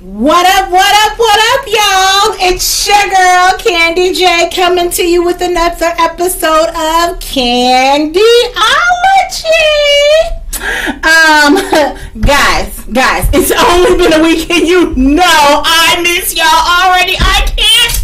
What up, y'all? It's your girl, Candy J, coming to you with another episode of Candyology. Guys, it's only been a week and you know I miss y'all already. I can't.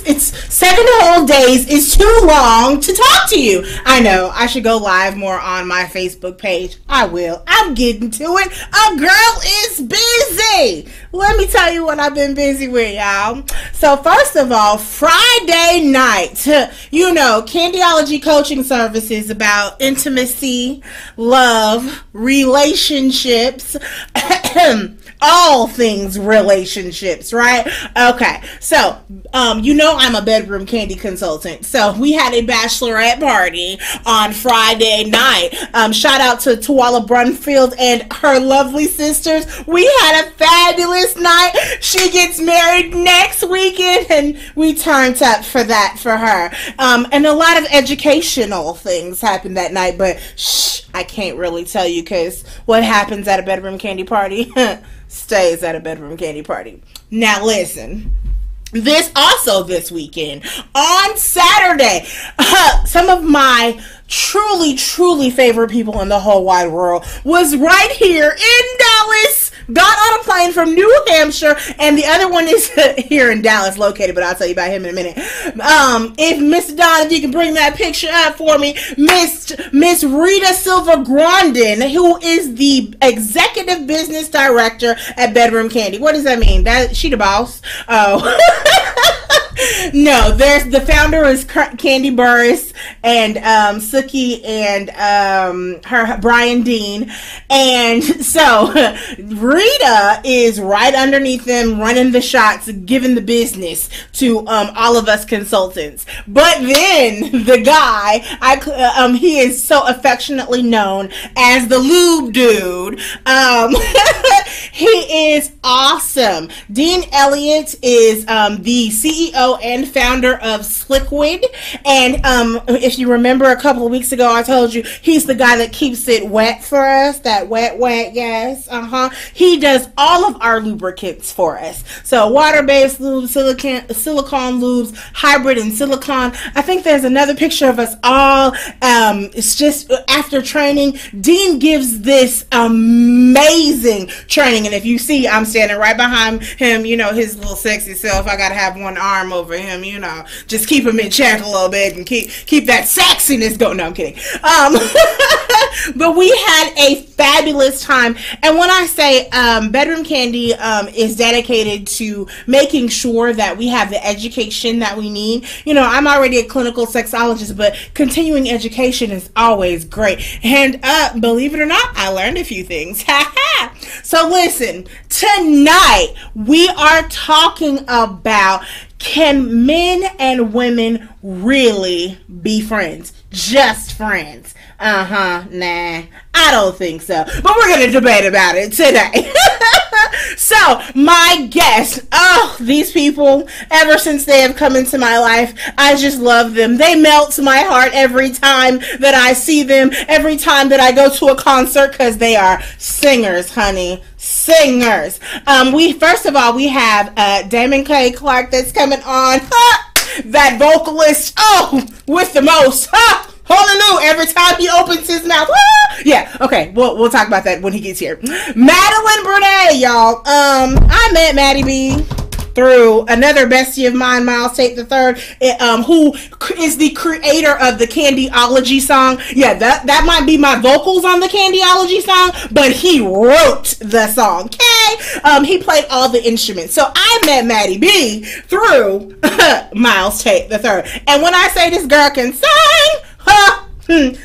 It's 7 whole days. It's too long to talk to you. I know. I should go live more on my Facebook page. I will. I'm getting to it. A girl is busy. Let me tell you what I've been busy with, y'all. So first of all, Friday night, you know, Candyology coaching services about intimacy, love, relationships, all things relationships, right? Okay, so you know I'm a bedroom candy consultant, so we had a bachelorette party on Friday night. Shout out to Tuala Brunfield and her lovely sisters. We had a fabulous night. She gets married next weekend, and we turned up for that for her. And a lot of educational things happened that night, but shh, I can't really tell you, because what happens at a bedroom candy party stays at a bedroom candy party. Now listen, this weekend on Saturday, some of my truly favorite people in the whole wide world was right here in Dallas. Got on a plane from New Hampshire, and the other one is here in Dallas located, but I'll tell you about him in a minute. If Miss Dawn, if you can bring that picture up for me, Miss Rita Silva Grandin, who is the executive business director at Bedroom Candy. What does that mean? That she the boss? Oh. No, there's the founder is Candy Burris and Suki and her Brian Dean, and so Rita is right underneath them, running the shots, giving the business to all of us consultants. But then the guy, he is so affectionately known as the lube dude. He is awesome. Dean Elliott is the CEO and founder of Sliquid, and if you remember a couple of weeks ago, I told you he's the guy that keeps it wet for us. That wet, yes, he does all of our lubricants for us. So water-based lubes, silicone lubes, hybrid and silicone. I think there's another picture of us all. It's just after training, Dean gives this amazing training, and if you see, I'm standing right behind him. You know, his little sexy self. I gotta have one arm over him, you know, just keep him in check a little bit and keep that sexiness going. No, I'm kidding. But we had a fabulous time, and when I say Bedroom Candy is dedicated to making sure that we have the education that we need. You know, I'm already a clinical sexologist, but continuing education is always great, and believe it or not, I learned a few things. So listen, tonight we are talking about, can men and women really be friends? Just friends? Nah, I don't think so. But we're going to debate about it today. So, my guests, these people, ever since they have come into my life, I just love them. They melt my heart every time that I see them, every time that I go to a concert, because they are singers, honey. Singers. First of all, we have Damon K. Clark that's coming on. That vocalist, with the most. Hallelujah, every time he opens his mouth. Yeah, okay, we'll talk about that when he gets here. Madelyn, Brene, y'all. I met Maddie B through another bestie of mine, Miles Tate III, who is the creator of the Candyology song. Yeah, that might be my vocals on the Candyology song, but he wrote the song, okay? He played all the instruments. So I met Maddie B through Miles Tate III. And when I say this girl can sing,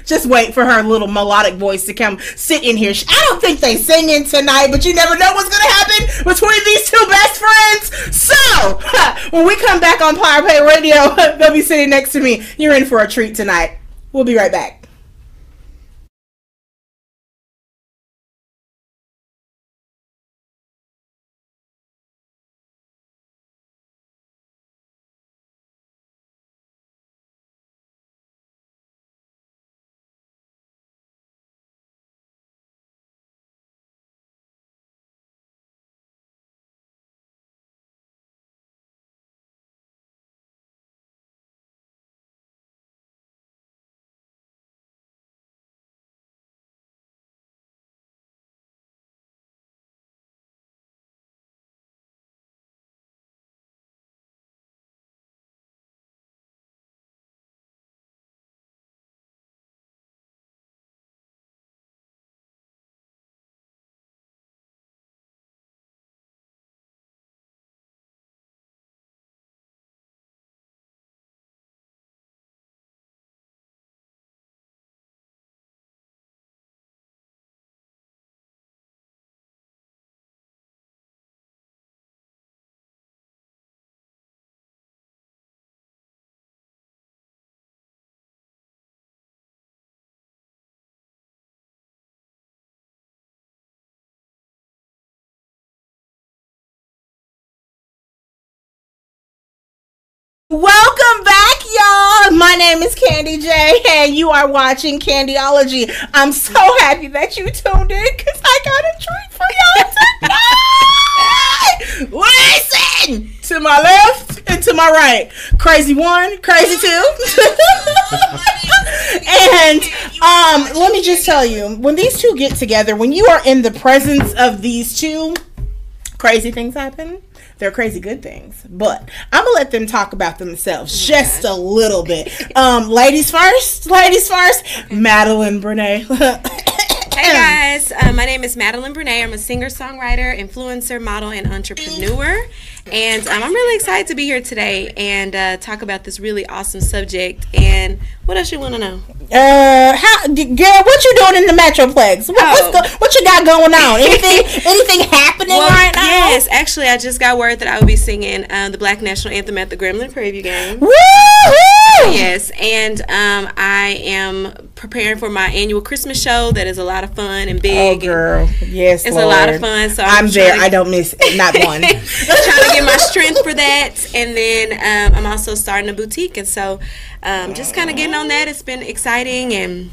just wait for her little melodic voice to come sit in here. I don't think they singing tonight, but you never know what's going to happen between these two best friends. So, when we come back on Power Play Radio, they'll be sitting next to me. You're in for a treat tonight. We'll be right back. Welcome back, y'all. My name is Candy J, and you are watching Candyology. I'm so happy that you tuned in because I got a treat for y'all tonight. Listen to my left and to my right. Crazy one, crazy two. And let me just tell you, when these two get together, when you are in the presence of these two, crazy things happen. They're crazy good things, but I'm gonna let them talk about themselves just a little bit. Ladies first. Madelyn, Brene. Hey guys, my name is Madelyn Brene. I'm a singer-songwriter, influencer, model, and entrepreneur. And I'm really excited to be here today and talk about this really awesome subject. And what else you want to know? Girl, what you doing in the Metroplex? What you got going on? Anything happening right now? Yes, actually, I just got word that I will be singing the Black National Anthem at the Gremlin Preview Game. Woo-hoo! Yes, and I am preparing for my annual Christmas show that is a lot of fun and big. Oh, girl. Yes, it's Lord. A lot of fun. So I'm there. I don't miss not one. Trying to get my strength for that. And then I'm also starting a boutique. And so just kind of getting on that. It's been exciting and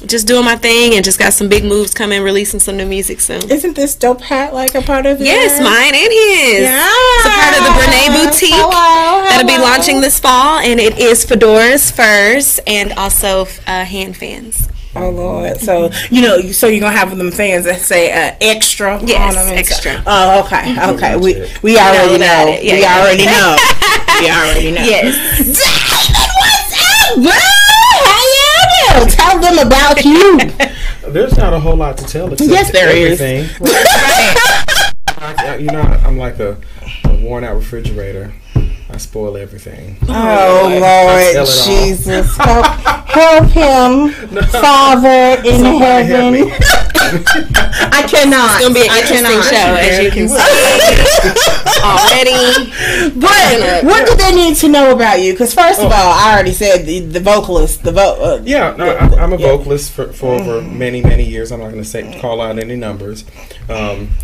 just doing my thing and just got some big moves coming, releasing some new music soon. Isn't this dope hat like a part of it? Yes, mine and his. Yeah. It's a part of the Brene boutique that'll be launching this fall, and it is fedoras, furs, and also hand fans. Oh Lord! So you're gonna have them fans that say extra on them. Extra. Oh, okay. We already know. Yeah, we already know. We already know. Yes. Damon, what's up, bro? How you doing? Tell them about you. There's not a whole lot to tell. Yes, there everything. Is. I'm like a worn out refrigerator. I spoil everything. Oh, Lord Jesus. Help him, Father in heaven. I cannot. It's going to be an interesting show, as you can see already. But what do they need to know about you? Because first of all, I already said the vocalist. I'm a vocalist for over many, many years. I'm not going to call out any numbers.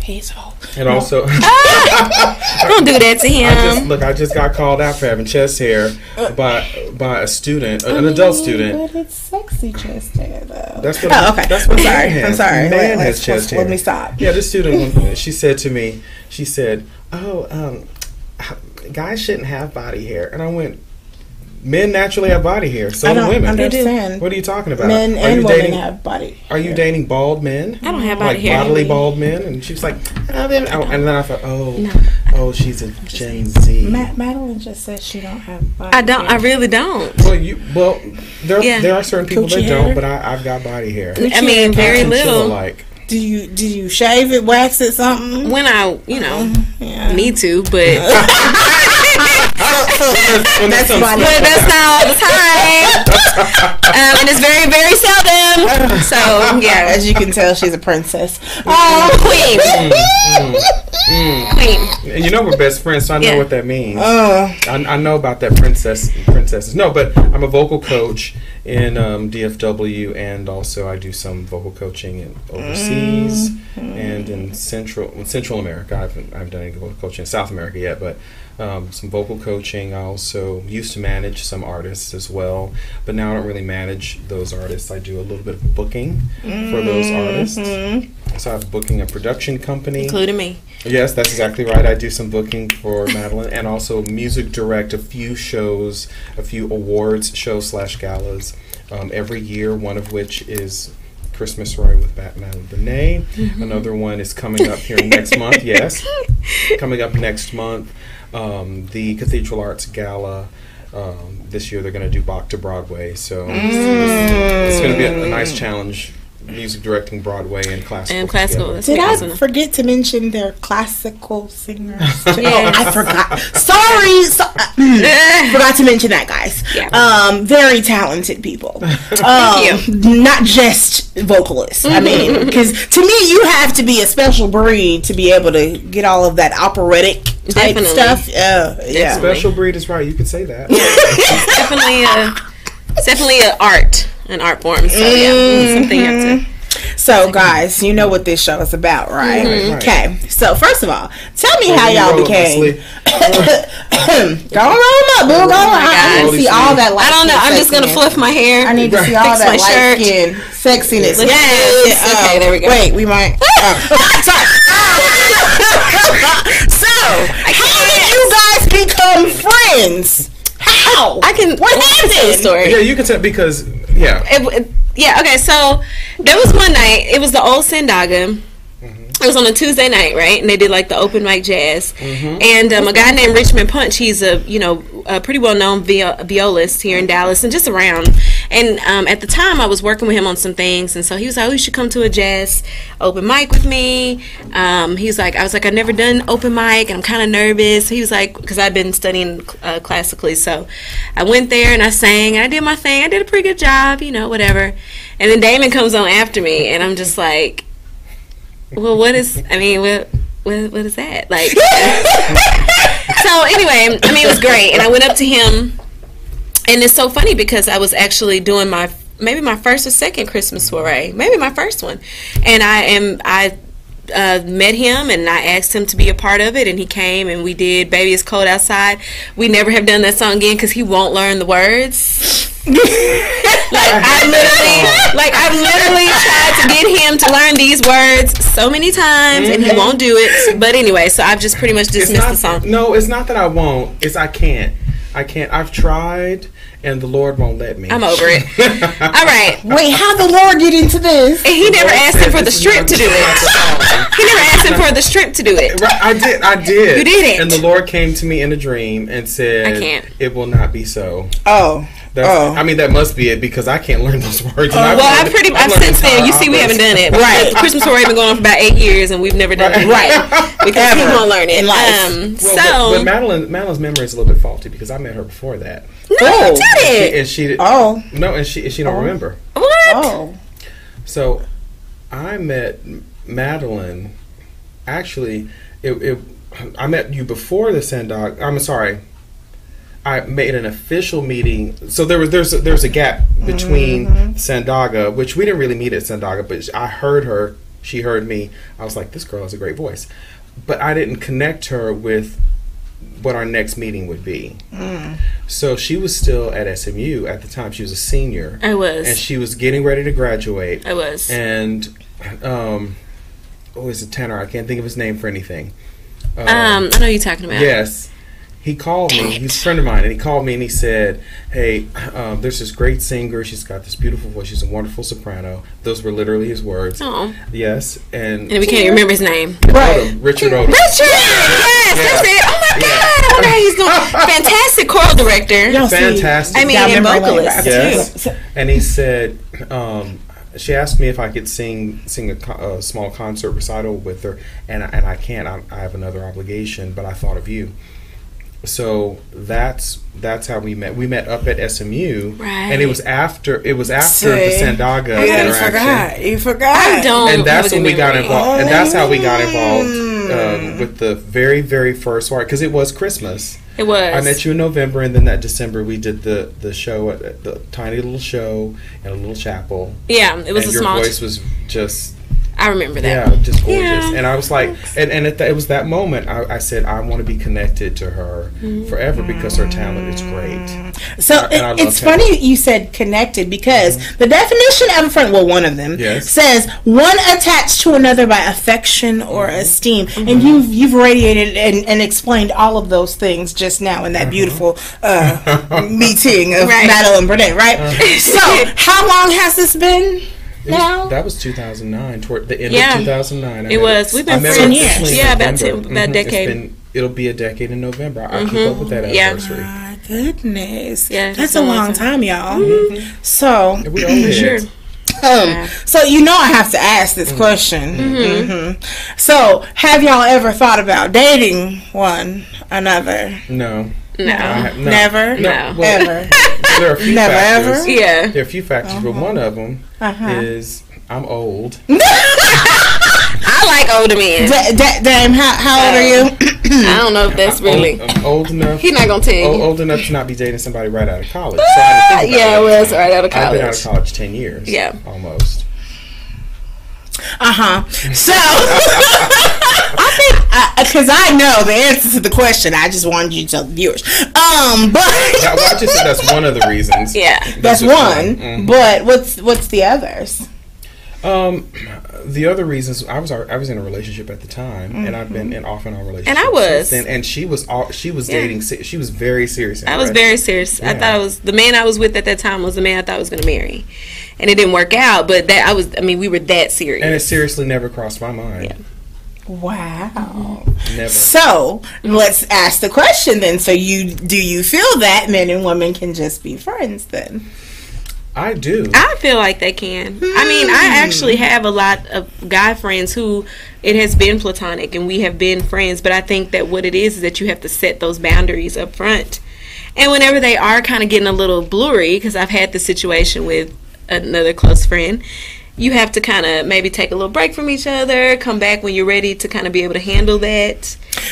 He's old. And also... Don't do that to him. I just got called out for having chest hair by a student, an adult student. But it's sexy chest hair, though. That's what okay. That's what I'm sorry. Man has chest hair. Let me stop. Yeah, this student, she said to me, guys shouldn't have body hair. And I went, men naturally have body hair. So do women. I don't understand. What are you talking about? Men and women have body hair. Are you dating bald men? I don't have body hair. Like bodily bald men? And she was like, and then I thought, she's a Gen Z. Madelyn just said she don't have body hair. I really don't. There are certain people that don't, but I've got body hair. I mean, very little. Do you shave it, wax it, something? When I, need to, but that's not all the time. And it's very, very seldom. So yeah, as you can tell, she's a princess. Queen. Queen. And we're best friends, so I know what that means. I know about that princesses. No, but I'm a vocal coach in DFW, and also I do some vocal coaching in overseas and in Central America. I haven't done any vocal coaching in South America yet, but some vocal coaching. I also used to manage some artists as well, but now I don't really manage those artists. I do a little bit of booking for those artists. So I have booking a production company. Including me. Yes, that's exactly right. I do some booking for Madelyn, and also music direct a few shows, a few awards shows / galas every year, one of which is Christmas Roy with Madelyn Brene. Another one is coming up here next month. Yes, coming up next month. The Cathedral Arts Gala. This year they're going to do Bach to Broadway, so it's going to be a nice challenge. Music directing Broadway and classical. Did I forget to mention their classical singers? Yes. I forgot. Sorry. Forgot to mention that, guys. Yeah. Very talented people. Thank you. Not just vocalists. I mean, because to me, you have to be a special breed to be able to get all of that operatic type stuff. Yeah. Special breed is right. You could say that. It's definitely an art form. So something you have to. So, guys, you know what this show is about, right? Mm-hmm. Okay. So, first of all, tell me how y'all became. Go roll them up, boo. Go on. I need to see all that light. I don't know. I'm just going to fluff my hair. I need to see all that light skin sexiness. Yes. Okay, there we go. Wait, we might. Sorry. So, how did you guys become friends? How? What happened? Tell the story. Yeah, you can tell because Okay, so there was one night, it was the old Sandaga. It was on a Tuesday night, right? And they did like the open mic jazz. And a guy named Richmond Punch, he's a pretty well known violist here in Dallas and just around. And at the time I was working with him on some things, and so he was like, "Oh, you should come to a jazz open mic with me." I was like, "I've never done open mic and I'm kind of nervous." He was like, because I've been studying classically, so I went there and I sang and I did my thing. I did a pretty good job, whatever. And then Damon comes on after me, and I'm just like, well, what is that? Like, so anyway, it was great. And I went up to him, and it's so funny because I was actually doing maybe my first or second Christmas soiree, maybe my first one. And I met him, and I asked him to be a part of it, and he came, and we did Baby It's Cold Outside. We never have done that song again because he won't learn the words. I've literally tried to get him to learn these words so many times, and he won't do it. But anyway, so I've just pretty much dismissed the song. No, it's not that I won't. It's I can't. I've tried, and the Lord won't let me. I'm over it. All right. Wait, how the Lord get into this? And he never asked him for the strip to do it. He never asked him for the strip to do it. Right, I did. You did it. And the Lord came to me in a dream and said, I can't. It will not be so. Oh. That must be it because I can't learn those words. I've since then. You see, we haven't done it. Right. Christmas already been going on for about 8 years, and we've never done it. Right. Because he won't learn it. But Madelyn's memory is a little bit faulty because I met her before that. No, you did it. She don't remember. What? Oh. So, I met Madelyn. Actually, I met you before the Sandog. I'm sorry. I made an official meeting. So there's a gap between Sandaga, which we didn't really meet at Sandaga, but I heard her, she heard me. I was like, this girl has a great voice. But I didn't connect her with what our next meeting would be. So she was still at SMU at the time. She was a senior. I was. And she was getting ready to graduate. I was. And it's a tenor. I can't think of his name for anything. I know who you're talking about. Yes. He called me. He's a friend of mine, and he called me and he said, "Hey, there's this great singer. She's got this beautiful voice. She's a wonderful soprano." Those were literally his words. Oh. Yes, and we can't remember his name. Right, Richard Odom. Yes, that's it. Oh my God! I wonder how he's doing. Fantastic choral director. Fantastic. And vocalist too. And he said, she asked me if I could sing a small concert recital with her, and I can't. I have another obligation, but I thought of you. So that's how we met. We met up at SMU, right? And it was after the Sandaga interaction. You forgot. I don't. And that's when we got involved. And that's how we got involved with the very, very first part, because it was Christmas. It was. I met you in November, and then that December we did the show at the tiny little show in a little chapel. Yeah, it was a small. Your voice was just. I remember that. Yeah, just gorgeous. Yeah. And I was like, and it was that moment I said, I want to be connected to her forever because her talent is great. So it's funny you said connected because the definition of a friend, well, one of them says one attached to another by affection or esteem. And you've radiated and explained all of those things just now in that beautiful meeting of Madelyn and Brene, right? So how long has this been? That was 2009, toward the end of 2009. It was. We've been friends. Yeah, about a decade. It'll be a decade in November. I keep up with that anniversary. My goodness. Yeah, that's a long time, y'all. So we all sure. So I have to ask this question. So have y'all ever thought about dating one another? No. Never? No. Well, ever? There are a few Never factors. ever? Yeah. There are a few factors, but one of them is I'm old. I like older men. Dame, how old are you? I don't know if that's really. I'm old enough. He's not going to tell you. Old enough to not be dating somebody right out of college. So I yeah, well, it's right out of college. I've been out of college 10 years. Yeah. Almost. So, I think, because I know the answer to the question, I just wanted you to tell the viewers. But I just said that's one of the reasons. Yeah, that's one. Mm-hmm. But what's the others? The other reasons, I was in a relationship at the time, and I've been in off and on relationships. And I was, and she was dating. She was very serious. I was very serious. Yeah. I thought the man I was with at that time was the man I thought I was going to marry, and it didn't work out. But we were that serious, and it seriously never crossed my mind. Yeah. Wow. Never. So let's ask the question then. So do you feel that men and women can just be friends then? I do. I feel like they can. I mean, I actually have a lot of guy friends who it has been platonic and we have been friends, but I think that what it is that you have to set those boundaries up front. And whenever they are kind of getting a little blurry, because I've had this situation with another close friend, you have to kind of maybe take a little break from each other, come back when you're ready to kind of be able to handle that.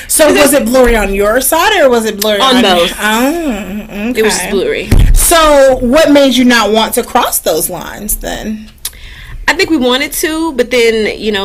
So was it blurry on your side or was it blurry on both? Oh, okay. It was blurry. So what made you not want to cross those lines then? I think we wanted to, but then,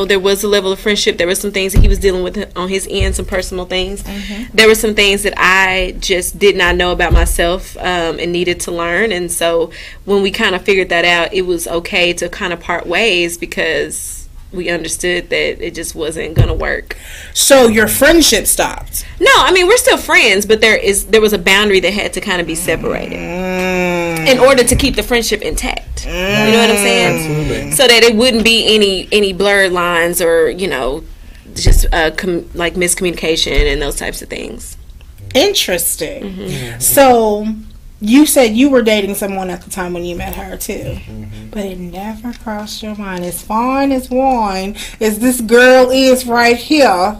there was a level of friendship. There were some things that he was dealing with on his end, some personal things. Mm-hmm. There were some things that I just did not know about myself and needed to learn. And so when we kind of figured that out, it was okay to kind of part ways because we understood that it just wasn't going to work. So your friendship stopped? No, I mean, we're still friends, but there was a boundary that had to kind of be separated in order to keep the friendship intact. You know what I'm saying? Absolutely. So that it wouldn't be any blurred lines or, just like miscommunication and those types of things. Interesting. Mm-hmm. So you said you were dating someone at the time when you met her too, but it never crossed your mind. As fine as wine as this girl is right here,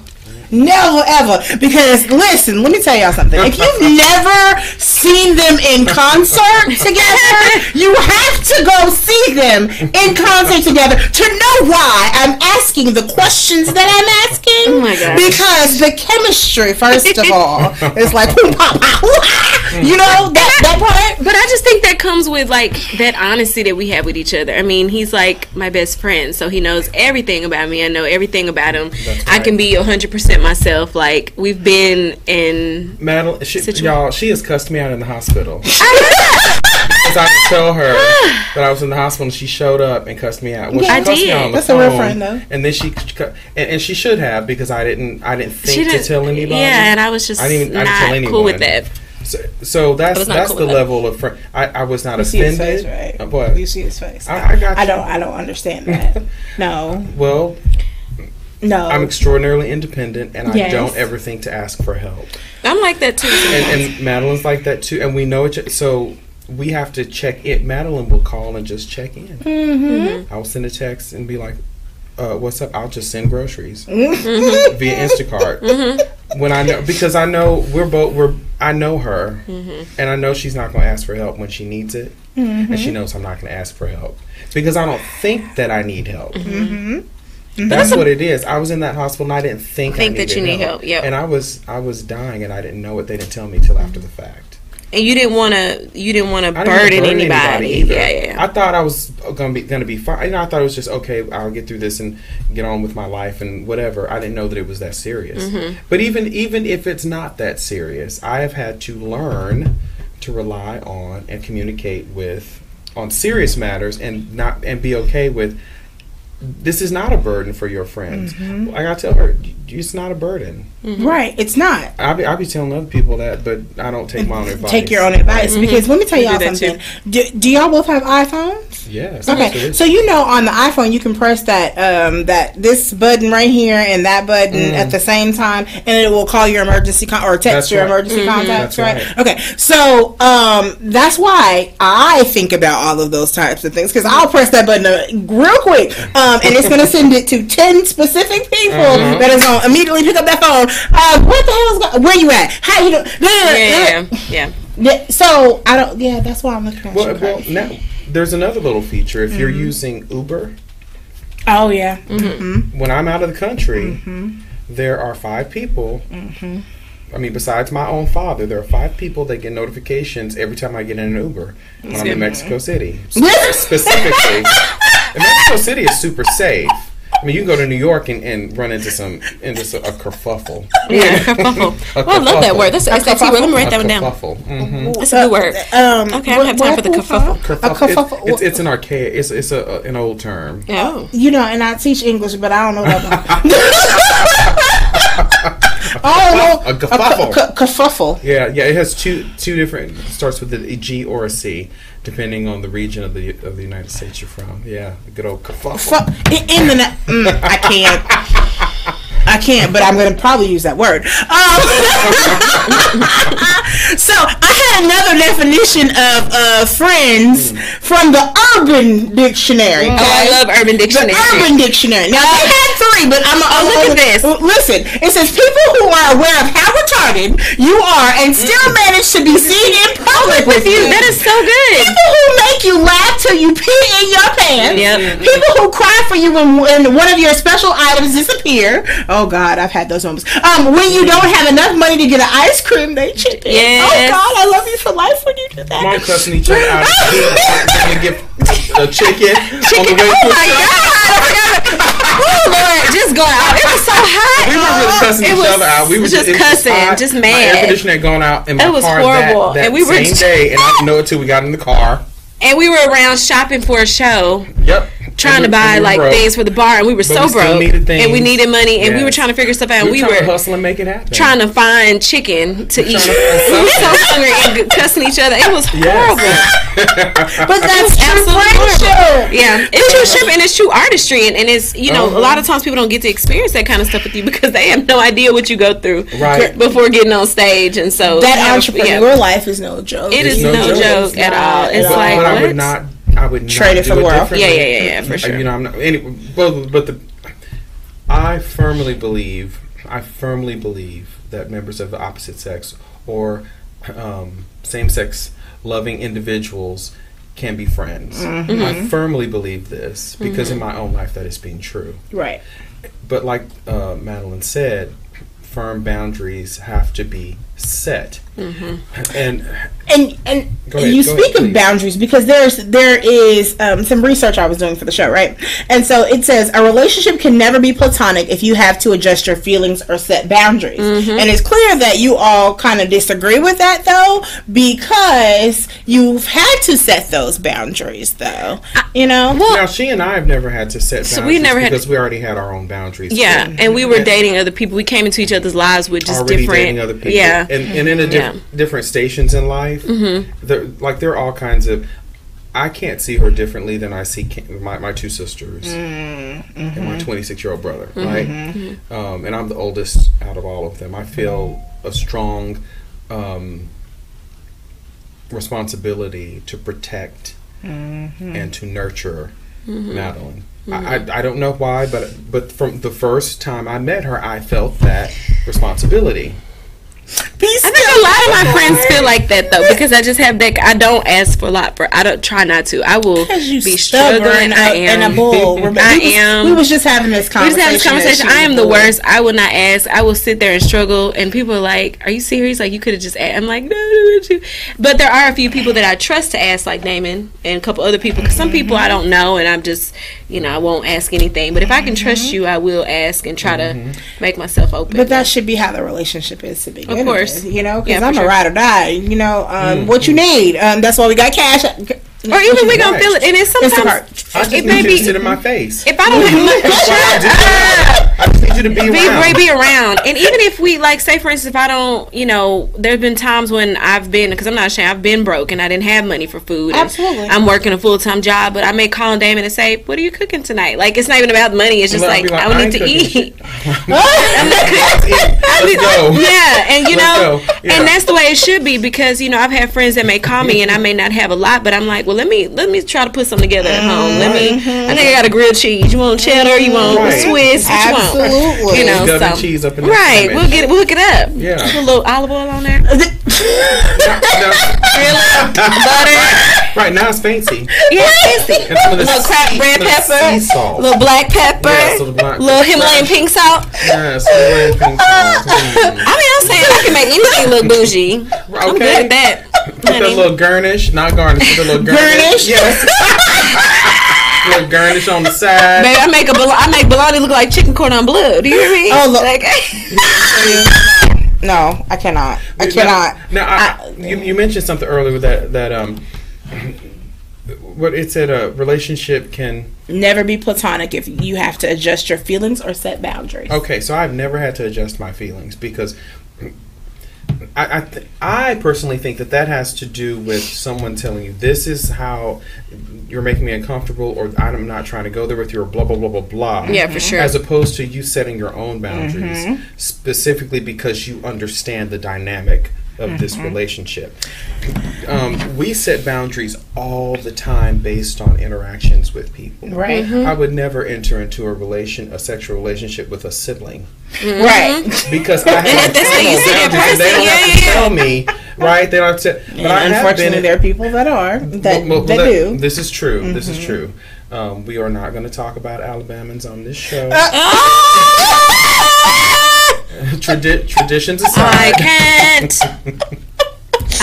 never ever. Because listen, let me tell y'all something. If you've never seen them in concert together, you have to go see them in concert together to know why I'm asking the questions that I'm asking. Oh my God. Because the chemistry, first of all, is like that part. But I just think that comes with like that honesty that we have with each other. I mean, he's like my best friend, so he knows everything about me. I know everything about him. Right. I can be 100% myself. Like we've been in Madelyn, she has cussed me out in the hospital. Because I didn't tell her that I was in the hospital, and she showed up and cussed me out. Well, I did. Me out on the That's phone, a real friend, though. And then and she should have, because I didn't think to tell anybody. Yeah, and I was just not cool with that. So that's the level of friend. I was not offended. See his face, right? What? You see his face. I got you. I don't understand that. No. Well, no. I'm extraordinarily independent, and I don't ever think to ask for help. I'm like that too. And Madelyn's like that too, and we know it. So we have to check it. Madelyn will call and just check in. Mm-hmm. I'll send a text and be like, "What's up?" I'll just send groceries via Instacart. When I know, because I know I know her, and I know she's not going to ask for help when she needs it, and she knows I'm not going to ask for help because I don't think that I need help. That's what it is. I was in that hospital and I didn't think I needed that you need help. Yep. And I was dying and I didn't know it. They didn't tell me till after the fact. And you didn't want to burden anybody either. Yeah. I thought I was gonna be fine. I thought it was just okay. I'll get through this and get on with my life and whatever. I didn't know that it was that serious. But even if it's not that serious, I have had to learn to rely on and communicate with on serious matters and be okay with. This is not a burden for your friends. I gotta tell her, it's not a burden. Right, it's not. I'll be telling other people that, but I don't take my own advice. Take your own advice because let me tell y'all something. Do y'all both have iPhones? Yes. Okay, absolutely. So on the iPhone you can press that this button right here and that button at the same time, and it will call your emergency or text your emergency contacts. Right. Okay, so that's why I think about all of those types of things because I'll press that button real quick. And it's going to send it to 10 specific people that is going to immediately pick up that phone. What the hell is going? Where you at? How you doing? Yeah. So I don't. Yeah, that's why I'm looking at you. Well, now there's another little feature. If you're using Uber. Oh yeah. When I'm out of the country, there are 5 people. I mean, besides my own father, there are 5 people that get notifications every time I get in an Uber when I'm in Mexico City. Specifically. And Mexico City is super safe. I mean, you can go to New York and run into a kerfuffle. Yeah, kerfuffle. Well, I love that word. That's SAT word. Let me write that one down. Kerfuffle. Mm-hmm. That's a good word. Okay, I don't have time for the kerfuffle. Kerfuffle. It's an archaic. It's an old term. Oh. You know, and I teach English, but I don't know that one. A kerfuffle. Kerfuffle. Yeah. It has two different. Starts with a G or a C, depending on the region of the United States you're from. Yeah, a good old kerfuffle. I can't, but I'm going to probably use that word. So I had another definition of friends from the Urban Dictionary. Okay? Oh, I love Urban Dictionary. The Urban Dictionary. Now, I had 3, but look at this. Listen, it says people who are aware of how retarded you are and still manage to be seen in public with you. That is so good. People who make you laugh till you pee in your pants. Yep. People who cry for you when one of your special items disappear. Oh God, I've had those moments. When you don't have enough money to get an ice cream, they chip in. Yes. Oh God, I love you for life when you do that. Mom cussing each other out. They get a chicken. On the way oh my God! Oh Lord, just going out. It was so hot. We were really cussing each other out. We were just cussing, just mad. My air conditioner had gone out in my car. It was horrible. That same day, and I didn't know it till we got in the car. And we were around shopping for a show. Yep. Trying to buy things for the bar, and we were so broke, and we needed money, and we were trying to figure stuff out. We were trying to hustle and make it happen. Trying to find chicken to eat. We were so hungry and cussing each other. It was horrible. But that's absolutely horrible. Yeah, it's true ship and it's true artistry, and it's a lot of times people don't get to experience that kind of stuff with you because they have no idea what you go through before getting on stage, and so that entrepreneur life is no joke. It is no joke at all. It's like what? I would not trade it for the world. Yeah, for sure. I'm not. I firmly believe that members of the opposite sex or same-sex loving individuals can be friends. Mm-hmm. I firmly believe this because in my own life that has been true. Right. But like Madelyn said, firm boundaries have to be set. Mm-hmm. And you speak of boundaries because there is some research I was doing for the show, right? And so it says a relationship can never be platonic if you have to adjust your feelings or set boundaries. Mm-hmm. And it's clear that you all kind of disagree with that though, because you've had to set those boundaries though. Now she and I have never had to set boundaries because we already had our own boundaries. Yeah, and we were dating other people. We came into each other's lives with just already different dating other people. Yeah. And in different stations in life, there are all kinds of. I can't see her differently than I see my two sisters and my 26-year-old brother, right? Mm-hmm. And I'm the oldest out of all of them. I feel a strong responsibility to protect and to nurture Madelyn. Mm-hmm. I don't know why, but from the first time I met her, I felt that responsibility. I think a lot of my friends feel like that though, because I just have that. I don't ask for a lot. I don't try not to. I will be struggling. I am. And a bull. We was just having this conversation. I am the worst. I will not ask. I will sit there and struggle, and people are like, "Are you serious? Like you could have just asked." I'm like, "No." But there are a few people that I trust to ask, like Damon and a couple other people. Because some people I don't know, and I'm just, I won't ask anything. But if I can trust you, I will ask and try to make myself open. But that should be how the relationship is to begin. Of course. Because I'm a ride or die. What you need. That's why we got cash. Or even we gonna feel it, and it's sometimes I just need you to sit in my face. If I don't have much, I just need you to be around. Be around. And even if we say for instance, if I don't, there's been times when I've been, because I'm not ashamed, I've been broke and I didn't have money for food. Absolutely. I'm working a full-time job, but I may call Damon and say, "What are you cooking tonight?" Like it's not even about money. It's just I need to eat. I'm not cooking. Let's go. Yeah, and and that's the way it should be because I've had friends that may call me and I may not have a lot, but I'm like, well, let me try to put something together at home. I think I got a grilled cheese. You want cheddar? You want Swiss? What you want? Absolutely. Cheese up in we'll hook it up. Yeah. Put a little olive oil on there. No. Butter. Right now it's fancy. Yeah, fancy. And some of the little cracked red pepper, salt. little black pepper, little Himalayan pink salt. Yes, Himalayan pink salt. I'm saying I can make anything look bougie. Okay. I'm good at that. Put that little garnish, not garnish, put a little garnish. Yes. Little garnish on the side. Baby, I make bologna look like chicken cordon bleu. Do you hear me? Oh, look. No, I cannot. I cannot. Now, you mentioned something earlier that what it said, a relationship can never be platonic if you have to adjust your feelings or set boundaries. Okay, so I've never had to adjust my feelings because I personally think that has to do with someone telling you this is how you're making me uncomfortable, or I'm not trying to go there with you, or blah blah blah blah blah. Yeah, for sure. As opposed to you setting your own boundaries, specifically because you understand the dynamic of this relationship. We set boundaries all the time based on interactions with people. Right. I would never enter into a sexual relationship with a sibling. Right. Because I have boundaries and they don't have to tell me, right? They don't have to. But unfortunately, there are people that are that do. This is true. This is true. We are not going to talk about Alabamans on this show. Traditions aside. I can't.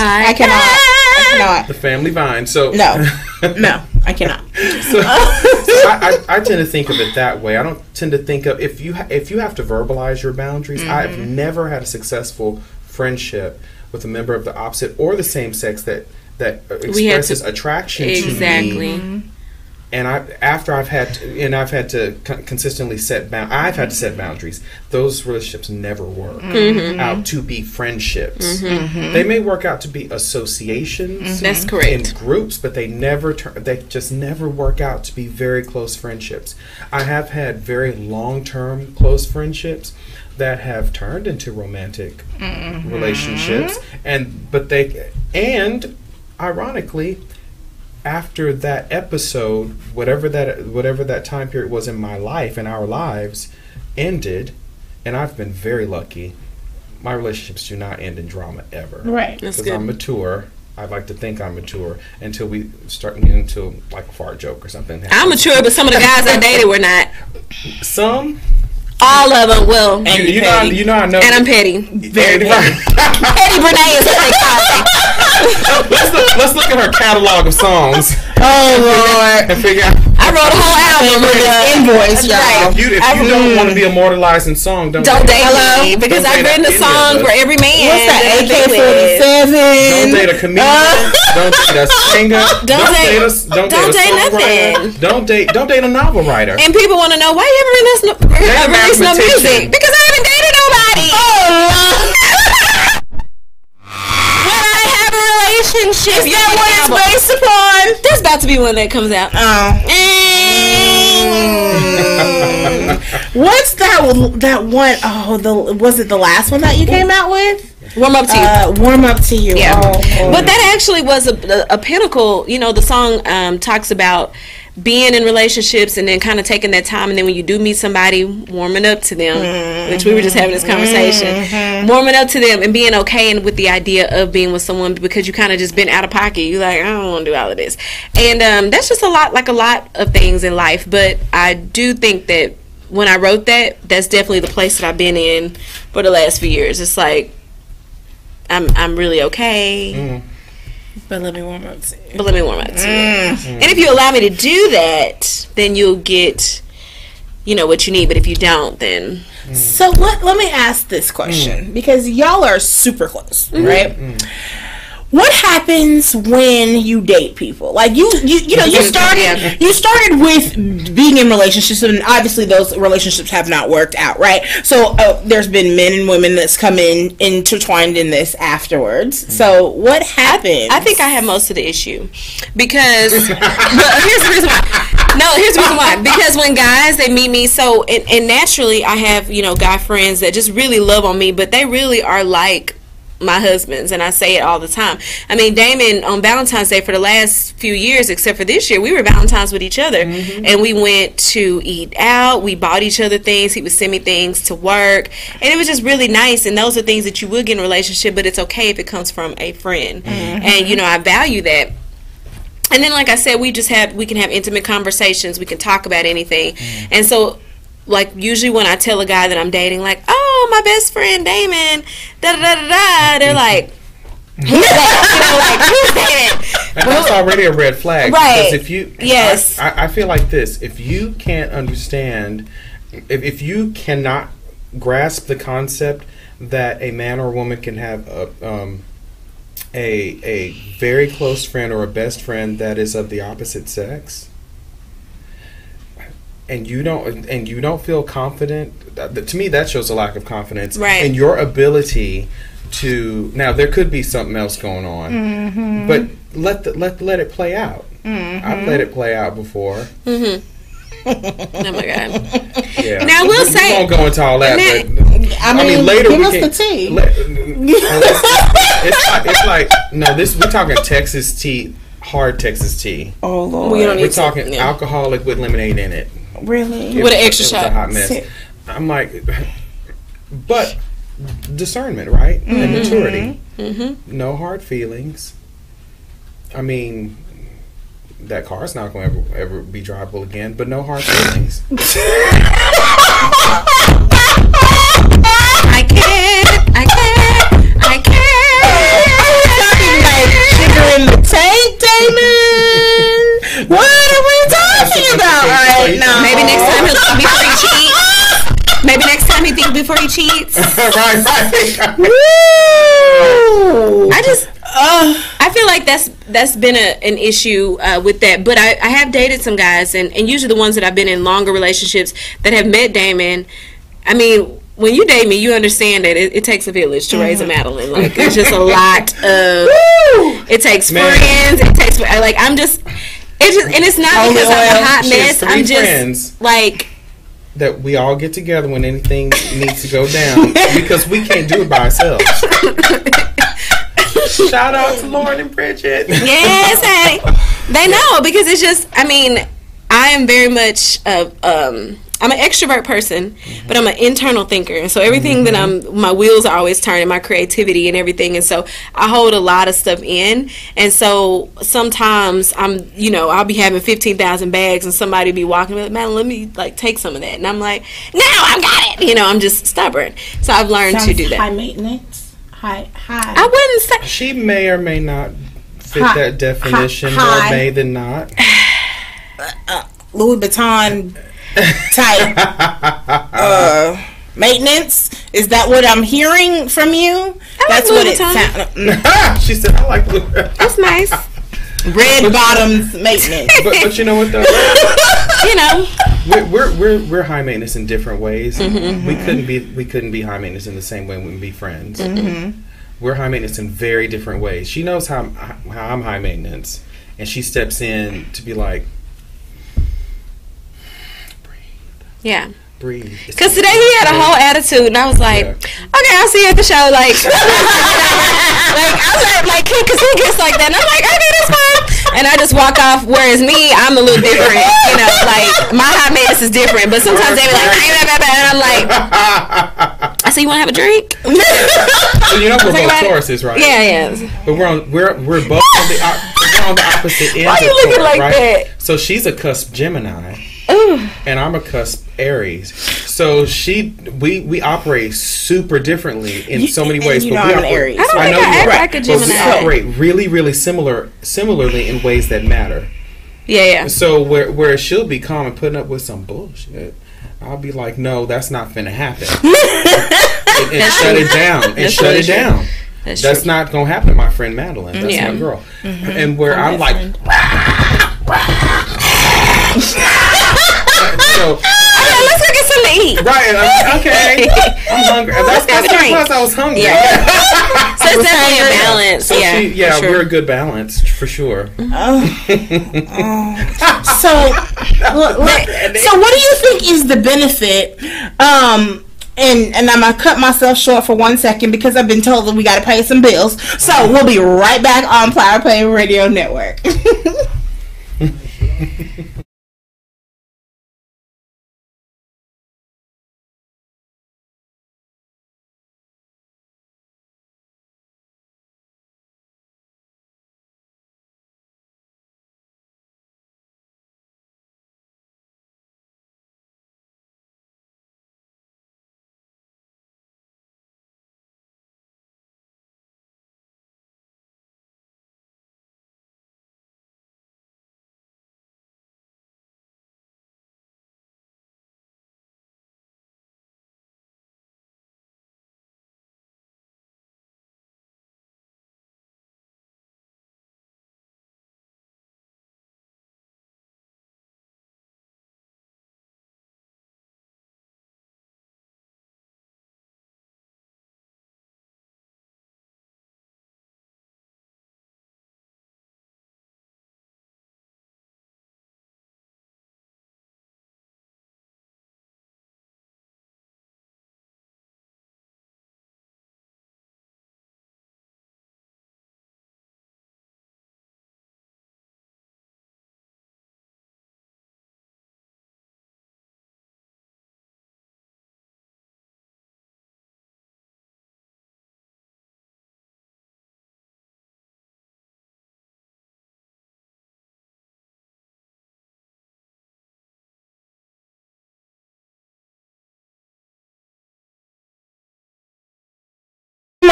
I cannot. The family vine. So no, I cannot. So I tend to think of it that way. I don't tend to think of if you have to verbalize your boundaries. I've never had a successful friendship with a member of the opposite or the same sex that expresses attraction to me. And I've had to consistently I've had to set boundaries. Those relationships never work out to be friendships. They may work out to be associations. That's correct. In groups, but they just never work out to be very close friendships. I have had very long-term close friendships that have turned into romantic relationships, and ironically, after that episode, whatever that time period was in my life and our lives ended, and I've been very lucky. My relationships do not end in drama ever. Right. Because I'm mature. I like to think I'm mature until we start getting into like a fart joke or something. I'm mature, but some of the guys I dated were not. Some? All of them will. And you know I know. And I'm petty. Very petty. Petty Brene is what they call me. Let's look at her catalog of songs. Oh Lord! And figure out. I wrote a whole album with an invoice, y'all. If you don't want to be immortalized in song, don't date me, because I've written a song for every man. What's that? AK-47. Don't date a comedian. Don't date a singer. Don't date nothing. Don't date a novel writer. And people want to know why you haven't released no music, because I haven't dated nobody. Relationship. Is that what it's based upon? There's about to be one that comes out. What's that one? Was it the last one that you came out with? Warm Up to You. Warm Up to You. Yeah. But that actually was a pinnacle. You know, the song talks about being in relationships and then kind of taking that time, and then when you do meet somebody, warming up to them, which we were just having this conversation, warming up to them and being okay and with the idea of being with someone, because you kind of just been out of pocket. You're like, I don't want to do all of this. And that's just a lot of things in life. But I do think that when I wrote that's definitely the place that I've been in for the last few years. It's like, I'm really okay. But let me warm up to you. And if you allow me to do that, then you'll get, what you need. But if you don't, then... So let me ask this question, because y'all are super close, right? What happens when you date people? Like you started with being in relationships, and obviously those relationships have not worked out, right? So there's been men and women that's come intertwined in this afterwards. So what happens? I think I have most of the issue, because here's the reason why. No, here's the reason why. Because when guys, they meet me, so and naturally I have guy friends that just really love on me, but they really are like my husbands, and I say it all the time. I mean, Damon, on Valentine's Day for the last few years, except for this year, we were Valentine's with each other, and we went to eat out, we bought each other things, he would send me things to work, and it was just really nice. And those are things that you would get in a relationship, but it's okay if it comes from a friend. And I value that. And then, like I said, we can have intimate conversations, we can talk about anything. And so, like, usually when I tell a guy that I'm dating, like, oh, my best friend Damon, da da da da da, they're like, Who's that? Who's that? And that's already a red flag. Right. Because if you, I feel like this. If you can't understand, if you cannot grasp the concept that a man or a woman can have a very close friend or a best friend that is of the opposite sex, and you don't feel confident, to me that shows a lack of confidence in your ability to. Now there could be something else going on, but let it play out. I've let it play out before. Oh my God! Yeah. Now we'll say we won't go into all that, but I mean later give we us can. The tea. It's like no. We're talking Texas tea, hard Texas tea. Oh Lord, we're talking alcoholic with lemonade in it. Really? With an extra shot. A hot mess. I'm like, but discernment, right? And maturity. No hard feelings. I mean, that car's not going to ever be drivable again, but no hard feelings. I can't. Like sugar in the tank, Damon. What are we talking about right now? Maybe next time he'll think before he cheats. Maybe next time he thinks before he cheats. right. I just, I feel like that's been an issue with that. But I have dated some guys, and usually the ones that I've been in longer relationships that have met Damon. I mean, when you date me, you understand that it takes a village to raise a Madelyn. Like, it's just a lot of. It takes friends. It takes like and it's not because I'm a hot mess. I'm just friends like. That we all get together when anything needs to go down because we can't do it by ourselves. Shout out to Lauren and Bridget. Yes, hey. They know because it's just, I mean, I am very much I'm an extrovert person, but I'm an internal thinker. And so everything that my wheels are always turning, my creativity and everything. And so I hold a lot of stuff in. And so sometimes I'll be having 15,000 bags and somebody be walking with, man, let me like take some of that. And I'm like, no, I got it. I'm just stubborn. So I've learned to do that. High maintenance. High. I wouldn't say. She may or may not fit that definition, more may than not. Louis Vuitton type maintenance. Is that what I'm hearing from you? That's what it sounds. She said, "I like Louis." That's nice. Red bottoms maintenance. But you know what though? We're high maintenance in different ways. We couldn't be high maintenance in the same way when we be friends. We're high maintenance in very different ways. She knows how I'm high maintenance, and she steps in to be like, yeah. Breathe. Because today he had a whole attitude, and I was like, okay, I'll see you at the show. Like, I was like, because he gets like that, and I'm like, okay, that's fine. And I just walk off. Whereas me, I'm a little different. Like my high maintenance is different. But sometimes they be like, and I'm like, I say, you want to have a drink? So we're both Tauruses, right? Yeah. But we're both on the opposite end. Why are you looking like that? So she's a cusp Gemini. And I'm a cusp Aries. So we operate super differently in so many ways. But I'm an Aries. I know you like a Gemini. But we operate really, really similarly in ways that matter. Yeah. So where she'll be calm and putting up with some bullshit, I'll be like, no, that's not finna happen. and shut it down. And shut it down. That's not gonna happen to my friend Madelyn. That's my girl. And where I'm like, let's go get something to eat. Right, okay. I'm hungry. That's because I was hungry. Yeah. So it's definitely a balance. So sure. We're a good balance for sure. So what do you think is the benefit? And I'm gonna cut myself short for 1 second because I've been told that we gotta pay some bills. So we'll be right back on Flower Play Radio Network.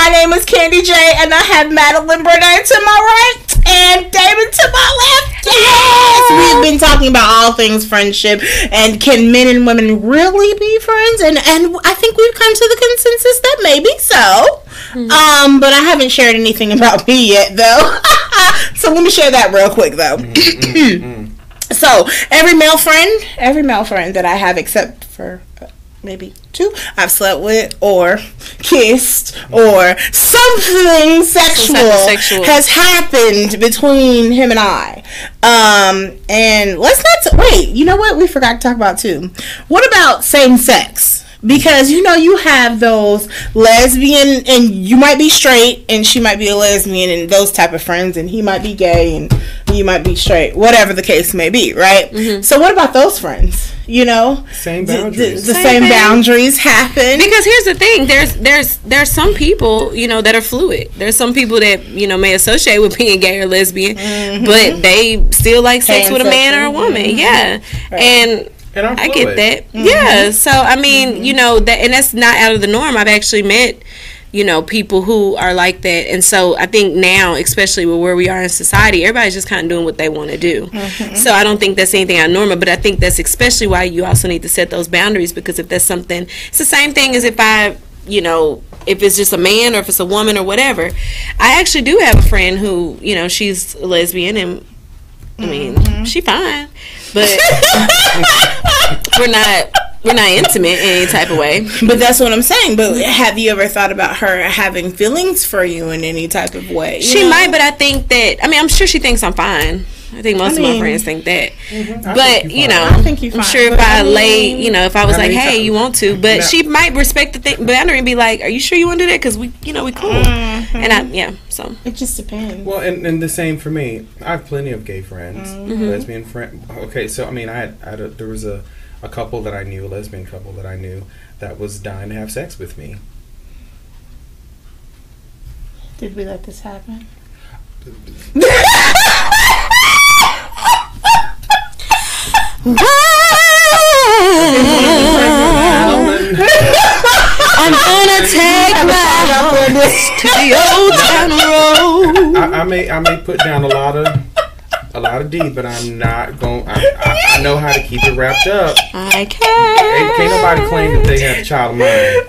My name is Candy J, and I have Madelyn Brene to my right and Damon to my left. Yes! We've been talking about all things friendship and can men and women really be friends? And I think we've come to the consensus that maybe so. Mm-hmm. But I haven't shared anything about me yet, though. So let me share that real quick, though. So every male friend that I have, except for maybe 2, I've slept with or kissed or something sexual has happened between him and I. And let's not wait. You know what? We forgot to talk about too. What about same sex? Because you have those lesbian, and you might be straight and she might be a lesbian, and those type of friends, and he might be gay and you might be straight, whatever the case may be, right? Mm-hmm. So what about those friends? Same boundaries. The same boundaries happen. Because here's the thing: there's some people that are fluid. There's some people that may associate with being gay or lesbian, mm-hmm. but they still like sex with a man or a woman. Mm-hmm. Yeah, right. And I get that. Mm-hmm. Yeah. So I mean, mm-hmm. That, and that's not out of the norm. I've actually met people who are like that. And so I think now, especially with where we are in society, everybody's just kind of doing what they want to do. Mm-hmm. So I don't think that's anything abnormal, but I think that's especially why you also need to set those boundaries, because if that's something, it's the same thing as if if it's just a man or if it's a woman or whatever. I actually do have a friend who, she's a lesbian, and I mean, mm-hmm. she fine, but we're not intimate in any type of way. But that's what I'm saying. But have you ever thought about her having feelings for you in any type of way? She might, but I think that, I'm sure she thinks I'm fine. I think most of my friends think that. Mm-hmm. But, I think you're fine. I'm sure if I laid, if I was like, hey, you want to, but she might respect the boundary and be like, are you sure you want to do that? Because we cool. Mm-hmm. And so. It just depends. Well, and the same for me. I have plenty of gay friends, mm-hmm. lesbian friends. Okay, so, there was a couple that I knew, a lesbian couple that I knew, that was dying to have sex with me. Did we let this happen? I'm gonna take my horse to the old town road. I may put down a lot of D, but I'm not going. I know how to keep it wrapped up. I can't nobody claim that they have a child of mine.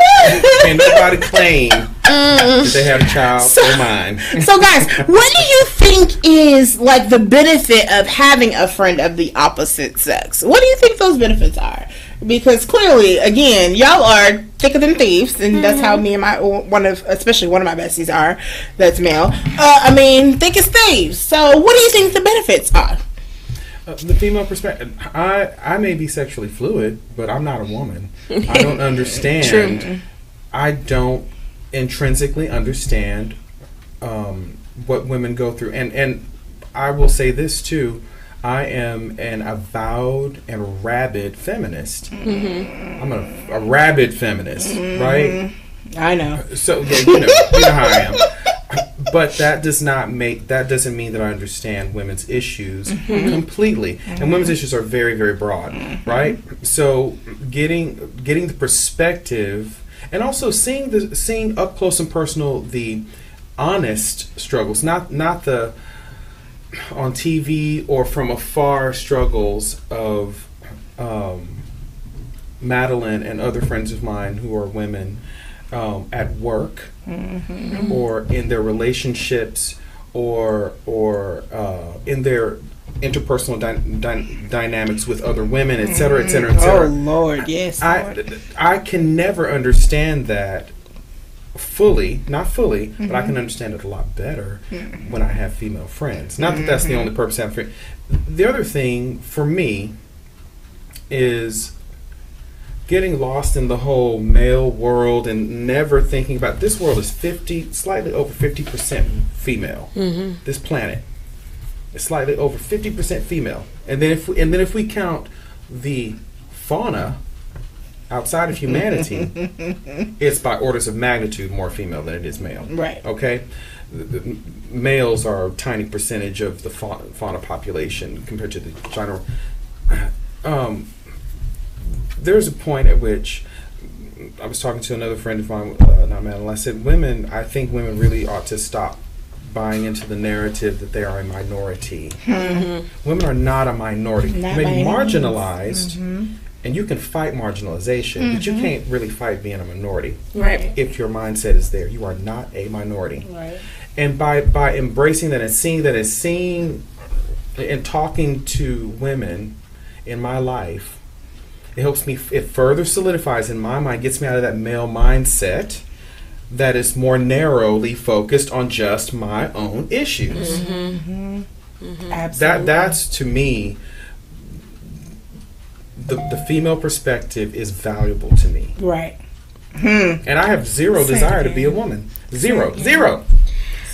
Can't nobody claim that they have a child of mine. So, guys, what do you think is like the benefit of having a friend of the opposite sex? What do you think those benefits are? Because clearly, again, y'all are thicker than thieves, and that's how me and especially one of my besties are. That's male. Thick as thieves. So, what do you think the benefits are? The female perspective. I may be sexually fluid, but I'm not a woman. I don't understand. True. I don't intrinsically understand what women go through, and I will say this too. I am an avowed and rabid feminist. Mm-hmm. I'm a rabid feminist, mm-hmm. right? I know. So yeah, you know how I am. But that doesn't mean that I understand women's issues mm-hmm. completely. Mm-hmm. And women's issues are very, very broad, mm-hmm. right? So getting the perspective, and also seeing up close and personal the honest struggles, not the on TV or from afar struggles of Madelyn and other friends of mine who are women at work mm-hmm. or in their relationships or in their interpersonal dynamics with other women, et cetera, et cetera, et cetera. Oh, Lord, yes. I can never understand that fully, not fully, mm-hmm. but I can understand it a lot better mm-hmm. when I have female friends. Not that that's the only purpose I have friends. The other thing for me is getting lost in the whole male world and never thinking about this world is slightly over 50% female. Mm-hmm. This planet is slightly over 50% female, and then if we count the fauna outside of humanity, it's by orders of magnitude more female than it is male. Right. Okay? The males are a tiny percentage of the fauna population compared to the general. There's a point at which I was talking to another friend of mine, not Madelyn. I said, I think women really ought to stop buying into the narrative that they are a minority. Women are not a minority. You may be marginalized, and you can fight marginalization, but you can't really fight being a minority. Right. If your mindset is there, you are not a minority. Right. And by embracing that and seeing that, and seeing and talking to women in my life, it helps me. It further solidifies in my mind, gets me out of that male mindset that is more narrowly focused on just my own issues. Absolutely. That's to me, the female perspective is valuable to me. Right. And I have zero desire to be a woman. Zero.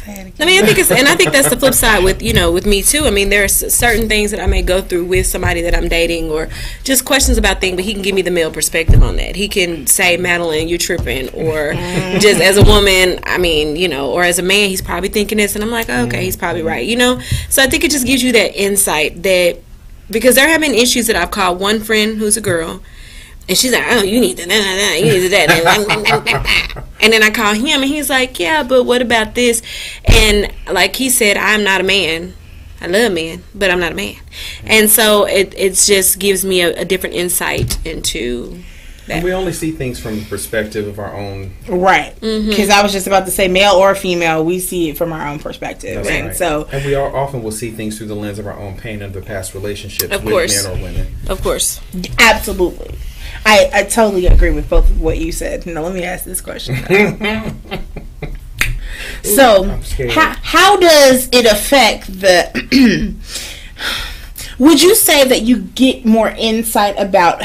I mean, I think that's the flip side with me too. I mean, there are certain things that I may go through with somebody that I'm dating, or just questions about things, but he can give me the male perspective on that. He can say, Madelyn, you tripping, or just as a woman, I mean, or as a man, he's probably thinking this, and I'm like, okay, he's probably right, So I think it just gives you that insight that, because there have been issues that I've called one friend who's a girl, and she's like, oh, you need to you need to that. And then I call him, and he's like, yeah, but what about this? And like he said, I'm not a man. I love men, but I'm not a man. And so it just gives me a different insight into that. And we only see things from the perspective of our own. Right. Because I was just about to say, male or female, we see it from our own perspective. That's and right. so, and we often will see things through the lens of our own pain and the past relationships of with course. men or women. Of course. Absolutely. I totally agree with both of what you said. Now, let me ask this question. So, how does it affect the... Would you say that you get more insight about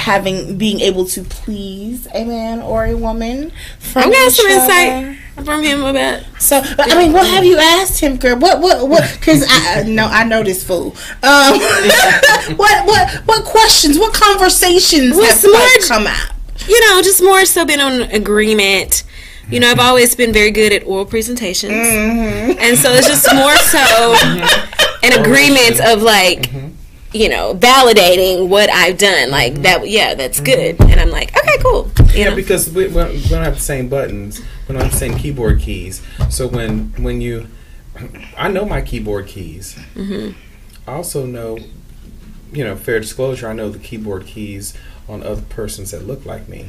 being able to please a man or a woman from I got some insight from him about... So, I mean, what have you asked him, girl? What? Because I know this fool. What questions? What conversations have come out? Just more so been on agreement. I've always been very good at oral presentations, and so it's just more so an agreement of like, validating what I've done. Like that, yeah, that's good. And I'm like, okay, cool. Yeah, because we don't have the same buttons. We don't have the same keyboard keys. So when you, I know my keyboard keys. I also know, fair disclosure, I know the keyboard keys on other persons that look like me.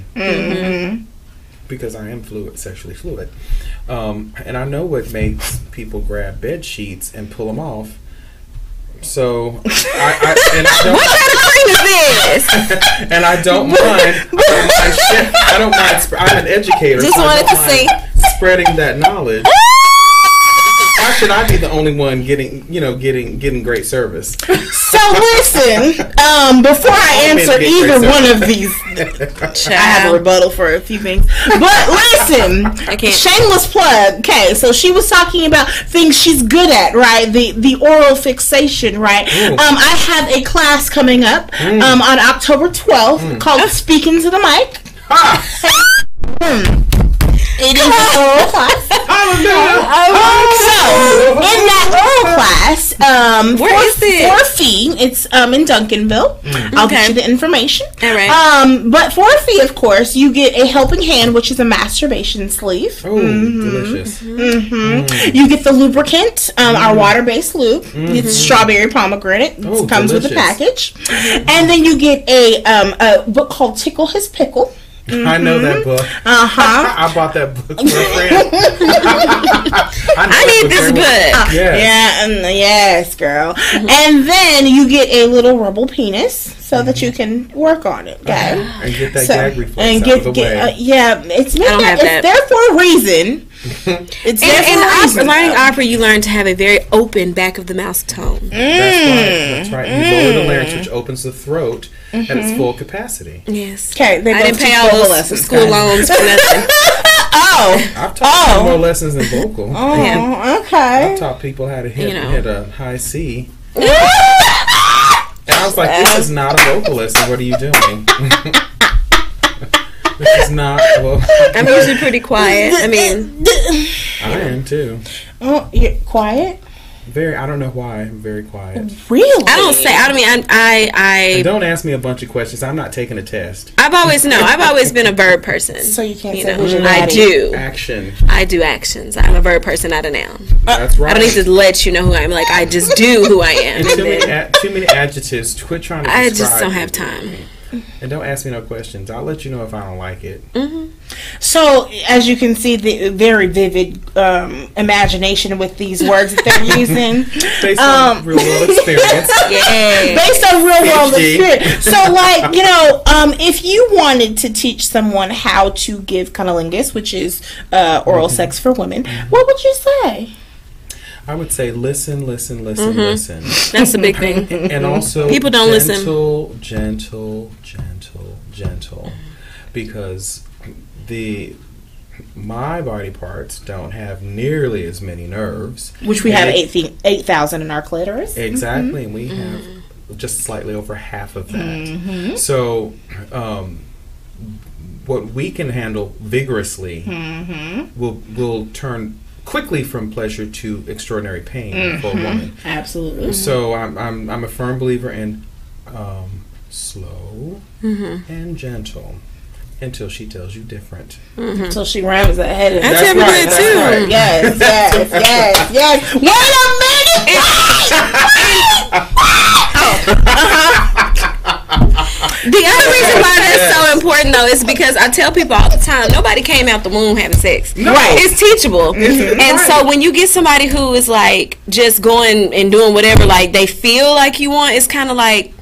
Because I am sexually fluid. And I know what makes people grab bed sheets and pull them off. So, I don't, what kind of cream is this? And I don't mind. I don't mind. I'm an educator. Just wanted to see. Spreading that knowledge. Why should I be the only one getting great service? So listen, before I answer either one of these, I have a rebuttal for a few things. But listen, I can't. Shameless plug. Okay, so she was talking about things she's good at, right? The oral fixation, right? I have a class coming up on October 12th called Speaking to the Mic. It is an oral class. So, in that oral class, where is it? For a fee, it's in Duncanville. I'll get you the information. All right. But for a fee, of course, you get a helping hand, which is a masturbation sleeve. Oh, delicious. You get the lubricant, our water-based lube. It's strawberry pomegranate. It comes with a package. And then you get a book called Tickle His Pickle. I know that book. I bought that book for a friend. I need this book. Yes, girl. And then you get a little rubble penis so that you can work on it, okay? And get that gag reflex out of the way. It's there for a reason. It's in learning opera, you learn to have a very open back of the mouth tone. That's right. You lower the larynx, which opens the throat at its full capacity. Yes. Okay, I didn't pay all those school loans for nothing. I've taught more lessons than vocal. Okay. I've taught people how to hit a high C. And I was like, this is not a vocal lesson. What are you doing? This is not. I'm usually pretty quiet. I mean, I am too. Oh, you're quiet? I don't know why. I'm very quiet. Really? And don't ask me a bunch of questions. I'm not taking a test. I've always been a verb person. So you can't say I do. Action. I do actions. I'm a verb person, not a noun. That's right. I don't need to let you know who I am. Like, I just do who I am. And too many adjectives. Quit trying to describe. I just don't have time. And don't ask me no questions. I'll let you know if I don't like it. Mm-hmm. So, as you can see, the very vivid imagination with these words that they're using. Based on real world experience. Yeah. Based on real world experience. So, like, if you wanted to teach someone how to give cunnilingus, which is oral sex for women, what would you say? I would say listen. That's a big thing. And also people don't listen. Gentle. Because my body parts don't have nearly as many nerves. Which we have 8,000 in our clitoris. Exactly. And we have just slightly over half of that. So what we can handle vigorously will turn quickly from pleasure to extraordinary pain for a woman. Absolutely. So I'm a firm believer in slow and gentle until she tells you different. Until she rams ahead. That's right. Too. Right. Yes. Wait a minute. The other reason why that's so important, though, is because I tell people all the time, nobody came out the womb having sex. No. Right. It's teachable. And so when you get somebody who is like just going and doing whatever like they feel like you want, it's kind of like,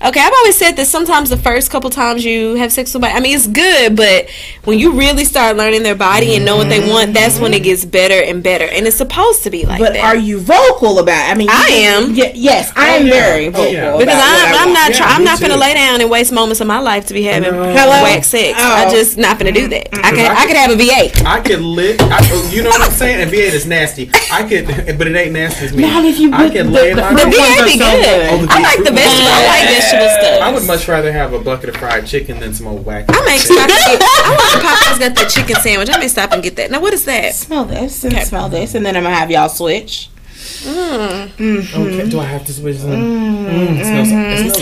okay, I've always said that sometimes the first couple times you have sex with somebody, I mean, it's good, but when you really start learning their body and know what they want, that's when it gets better and better. And it's supposed to be like that. But are you vocal about it? I mean, I am. Yes, I am very vocal. Because I'm not going to lay down and waste moments of my life to be having whack sex. I'm just not going to do that. I could have a V8. I could you know what I'm saying? And V8 is nasty. But it ain't nasty as me. Not if you I can lay the V8 be good. I like the vegetable. I like vegetable stuff. I would much rather have a bucket of fried chicken than some old whack. I may stop and get. I want Papa's got that chicken sandwich. I may stop and get that. Now, what is that? Smell this and smell this, and then I'm gonna have y'all switch. Okay, do I have to switch them? It smells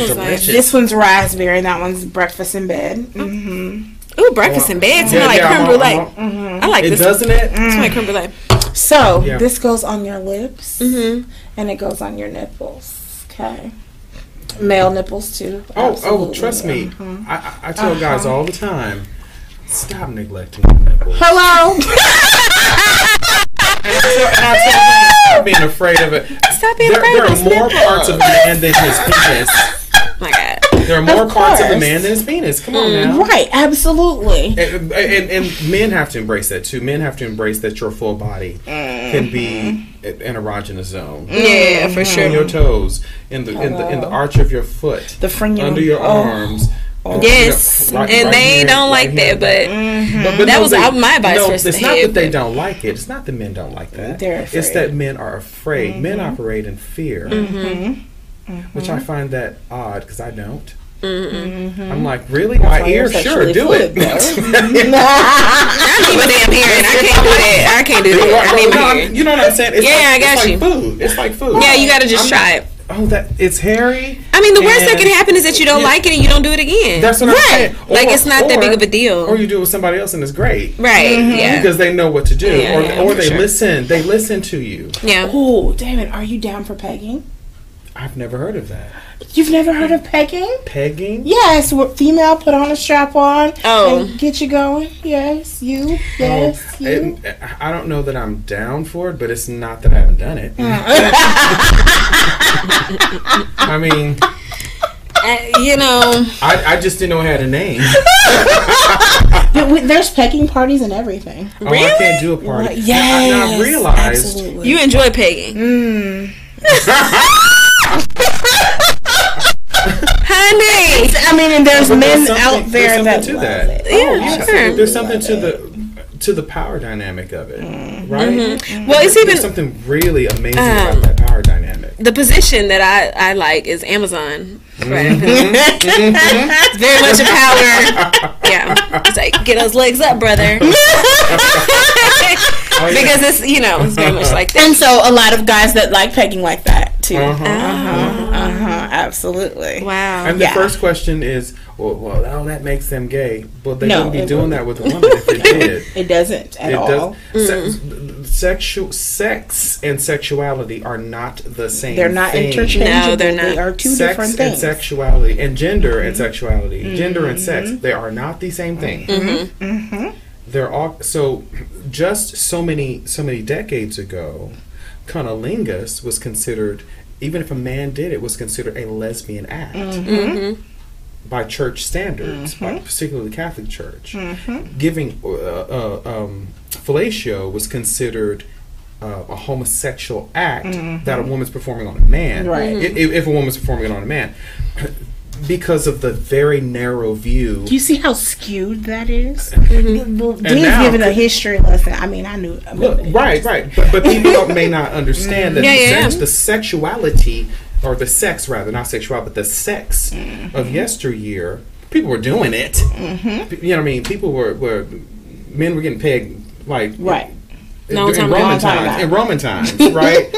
delicious. This one's raspberry, and that one's breakfast in bed. Ooh, breakfast in bed. Smell like creme brulee. I like this. Doesn't it? Smell like creme brulee. So this goes on your lips, and it goes on your nipples. Okay. Male nipples too. Oh, trust me. I tell guys all the time, stop neglecting your nipples. Hello. and I tell them, stop being afraid of it. Stop being afraid of his There are more parts of the man than his penis. Oh my God. There are more parts of the man than his penis. Come on now. Right, absolutely. And men have to embrace that too. Men have to embrace that your full body can be an erogenous zone. Yeah, for sure. In your toes, in the arch of your foot, the frenulum, under your arms. Yes, and they don't like that, but that was my advice for it's not that they don't like it. It's not that men don't like that. They're afraid. It's that men are afraid. Men operate in fear, which I find that odd because I don't. I'm like, really? My ear? Sure, do it. I need my damn hearing. I can't do that. I need my hearing. You know what I'm saying? I got you. It's like food. Yeah, you got to just try it. Oh, it's hairy. I mean, the worst that can happen is that you don't like it and you don't do it again. That's what I'm saying. Like, it's not that big of a deal. Or you do it with somebody else and it's great. Right, yeah. Because they know what to do. Or they listen. They listen to you. Yeah. Oh, Damon, are you down for pegging? I've never heard of that. You've never heard of pegging? Pegging? Yes, female put on a strap on and get you going. Yes, you. I don't know that I'm down for it, but it's not that I haven't done it. I mean, I just didn't know it had a name. There's pegging parties and everything. Really? I can't do a party. Yes, I realized absolutely. You enjoy pegging. Honey, I mean, and there's men out there that to love that. it. Yeah, sure. There's something to the power dynamic of it, right? Well, it's even there's something really amazing about that power dynamic. The position that I like is Amazon. Right. It's very much a power. Yeah, it's like get those legs up, brother. Because it's, you know, it's very much like that. And so a lot of guys that like pegging like that too. Absolutely. Wow. And the first question is, well, that makes them gay. But they wouldn't be doing that with a woman if it did. It doesn't at all. Sex and sexuality are not the same. They're not interchangeable. No, they're not. They are two different things. Sex and sexuality, and gender and sexuality, gender and sex, they are not the same thing. They're all just so many decades ago, cunnilingus was considered, even if a man did it, was considered a lesbian act by church standards, by particularly the Catholic Church. Giving fellatio was considered a homosexual act that a woman's performing on a man. Right. If a woman's performing it on a man. Because of the very narrow view. Do you see how skewed that is? Dean's giving a history lesson. I mean, I knew. Right. But people may not understand that the sexuality, or the sex rather, not sexuality, but the sex of yesteryear, people were doing it. You know what I mean? People men were getting pegged like in Roman times, right?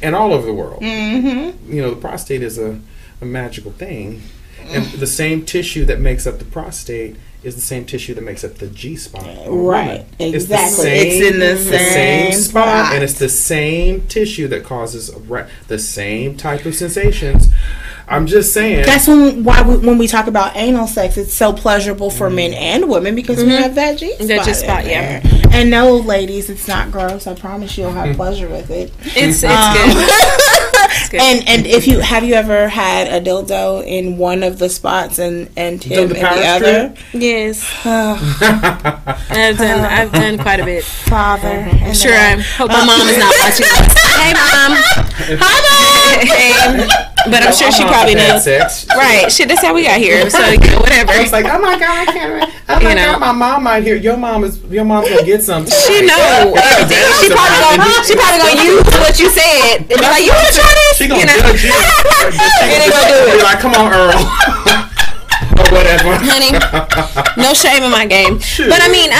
And all over the world. You know, the prostate is a magical thing, and the same tissue that makes up the prostate is the same tissue that makes up the G-spot. Right, exactly. It's in the same spot, and it's the same tissue that causes the same type of sensations. I'm just saying. That's when we talk about anal sex, it's so pleasurable for men and women because we have that G-spot. And no, ladies, it's not gross. I promise you'll have pleasure with it. It's good. And if you ever had a dildo in one of the spots and Tim in the other? Yes. I've done quite a bit. Father. I'm sure. I hope my mom is not watching this. Hey, Mom. Hi, Mom. Hey. But I'm sure she probably knows. Right. Shit, that's how we got here. So, whatever. It's like, oh my God, I can't. Oh my God, my mom might hear. Your mom's gonna get something. She knows. She probably gonna use what you said. And be like, you wanna try this? She gonna judge you. She gonna do it. Be like, come on, Earl. Or whatever. Honey, no shame in my game. Shoot. But I mean,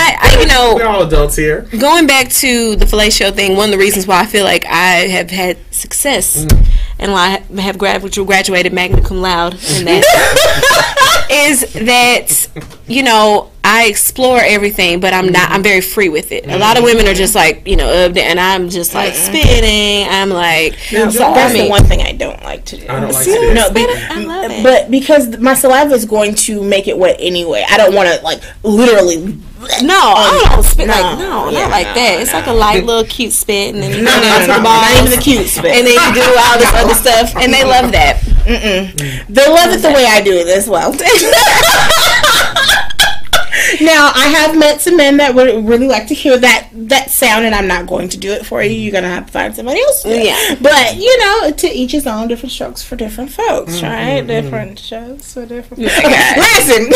we're all adults here. Going back to the fellatio thing, one of the reasons why I feel like I have had success and why I have graduated magna cum laude in that is that, I explore everything, but I'm very free with it. A lot of women are just like, and I'm just like spinning. I'm like, that's the one thing I don't like to do. I don't like spinning. I love it. But because my saliva is going to make it wet anyway, I don't want to literally. No, I don't spit not like that. It's like a light little cute spit, and then you go down to the balls, not even the cute spit, and then you do all this other stuff, and they love that. They love it the way I do it as well. Now, I have met some men that would really like to hear that sound, and I'm not going to do it for you. You're going to have to find somebody else to do it. Yeah. But, to each his own, different strokes for different folks, right? Different strokes for different folks. Okay, listen.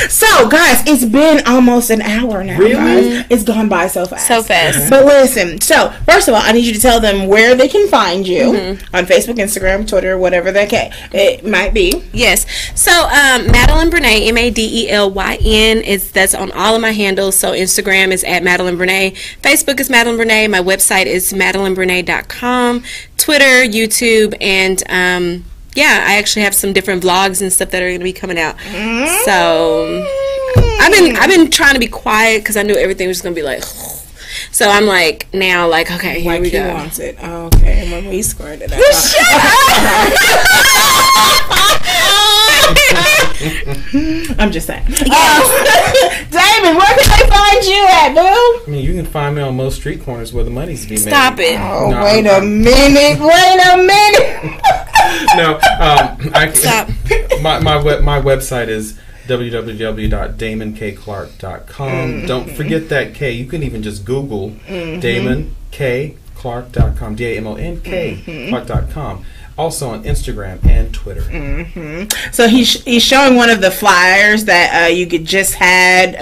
So, guys, it's been almost an hour now, guys. It's gone by so fast. So fast. But listen, so, first of all, I need you to tell them where they can find you on Facebook, Instagram, Twitter, whatever it might be. Yes. So, Madelyn Brene, Madelyn, that's on all of my handles. So Instagram is at Madelyn Brene, Facebook is Madelyn Brene, my website is madelynbrene.com, Twitter, YouTube, and I actually have some different vlogs and stuff that are going to be coming out. So I've been trying to be quiet because I knew everything was going to be like. So I'm like now, okay, here we go. He wants it. Oh, okay, and when we squared it up. I'm just saying. Damon, where can they find you at, boo? I mean, you can find me on most street corners where the money's being made. Stop it. Oh, no, wait a minute. No, Stop. My website is www.damonkkclark.com. Don't forget that K. You can even just Google damonkkclark.com, DAMONK Clark.com. Also on Instagram and Twitter. So he's showing one of the flyers that you just had.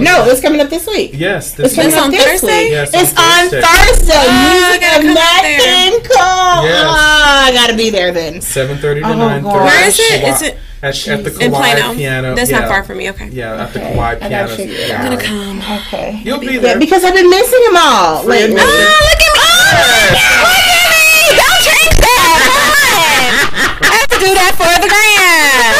No, it's coming up this week. Yes, it's coming up this week. Yes, it's on Thursday. Music of Nat King Cole. Yes. I gotta be there then. 7:30 to 9:30. Where is it? Is it at the In Plano. Kawhi piano. That's not far from me. Okay. Yeah, at the Kawhi piano. I'm gonna come. Okay. You'll be there. Yeah, because I've been missing them all. Look at me! Don't change that! I have to do that for the gram.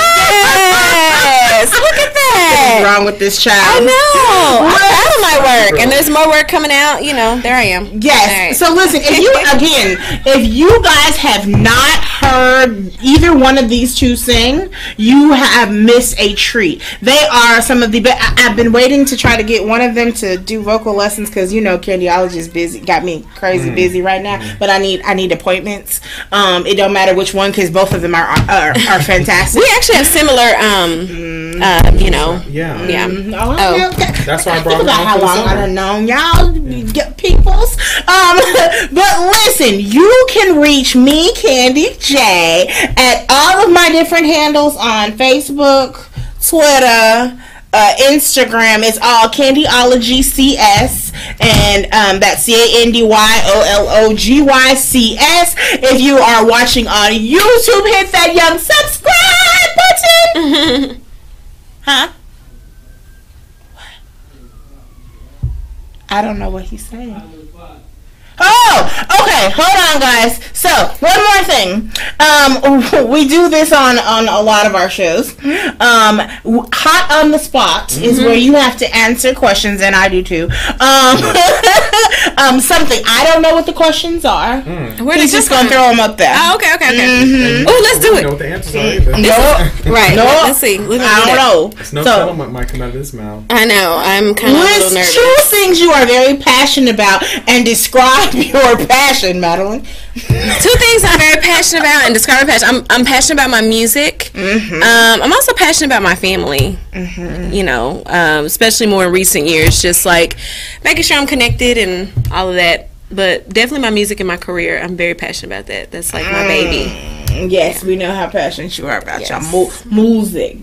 Yes! Look at that! What's wrong with this child? I know! I'm proud of my work. And there's more work coming out. You know, there I am. Yes. Right. So listen, if you guys have not heard either one of these two sing, you have missed a treat. They are some of the best. I've been waiting to try to get one of them to do vocal lessons because Candyology is busy, got me crazy busy right now. But I need appointments. It don't matter which one because both of them are fantastic. We actually have similar, Yeah. Oh. That's why I brought Think about how long I done known y'all get peoples. But listen, you can reach me, Candy J, at all of my different handles on Facebook, Twitter, Instagram. It's all Candyology CS, and that's CANDYOLOGYCS. If you are watching on YouTube, hit that young subscribe button. Huh? I don't know what he's saying. Oh, okay. Hold on, guys. So, one more thing. We do this on a lot of our shows. Hot on the spot is where you have to answer questions, and I do too. Something I don't know what the questions are. He's just gonna throw them up there. Oh, okay. Oh, let's do it. I don't know what the answers are either. Right. No. Let's see. I don't know. There's no telling what might come out of this mouth. I know. I'm kind of a little nervous. Two things you are very passionate about, and describe your passion, Madelyn. Two things I'm very passionate about and describe my passion. I'm passionate about my music. I'm also passionate about my family. Especially more in recent years, just like making sure I'm connected and all of that. But definitely my music and my career, I'm very passionate about that. That's like my baby. Yes, we know how passionate you are about your music.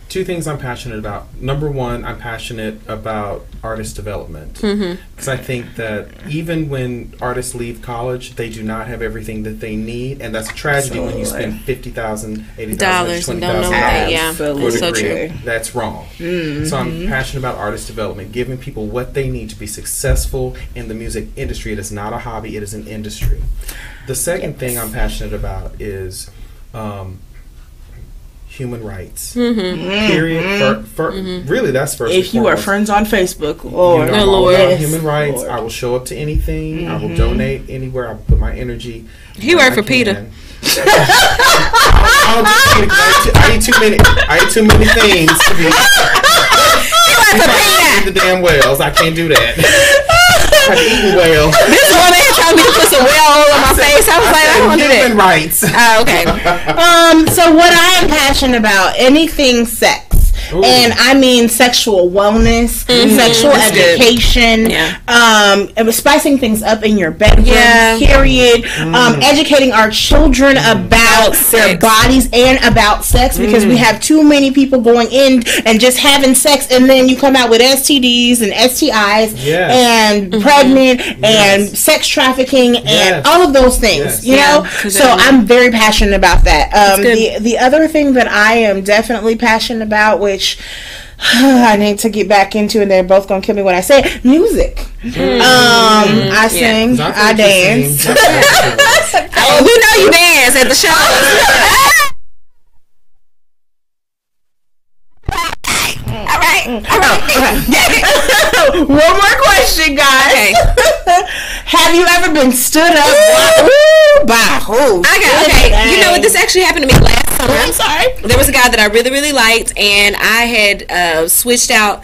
Two things I'm passionate about. Number one, I'm passionate about artist development. Because I think that even when artists leave college, they do not have everything that they need. And that's a tragedy when you spend $50,000, $80,000, $20,000 for a degree. That's wrong. So I'm passionate about artist development, giving people what they need to be successful in the music industry. It is not a hobby, it is an industry. The second thing I'm passionate about is human rights. Period. Really, that's first. If you are friends on Facebook, or I'm all about human rights. I will show up to anything. I will donate anywhere. I will put my energy. He worked for Peter. I eat too many things to be. The damn whales. I can't do that. I've eaten whale. This one they trying me to put some whale all on my face. I was like, I don't want to do that. Human rights. Okay. So what I am passionate about, anything sex. Ooh. And I mean sexual wellness, sexual education, spicing things up in your bedroom, period. Educating our children about their bodies and about sex, because we have too many people going in and just having sex, and then you come out with STDs and STIs and pregnant and sex trafficking and all of those things, you know? So I'm very passionate about that. The other thing that I am definitely passionate about, which I need to get back into, and they're both gonna kill me when I say it, music. I sing, I dance. We know you dance at the show. All right. One more question, guys. Okay. Have you ever been stood up by who? Okay. You know what? This actually happened to me last summer. I'm sorry. There was a guy that I really, really liked, and I had switched out.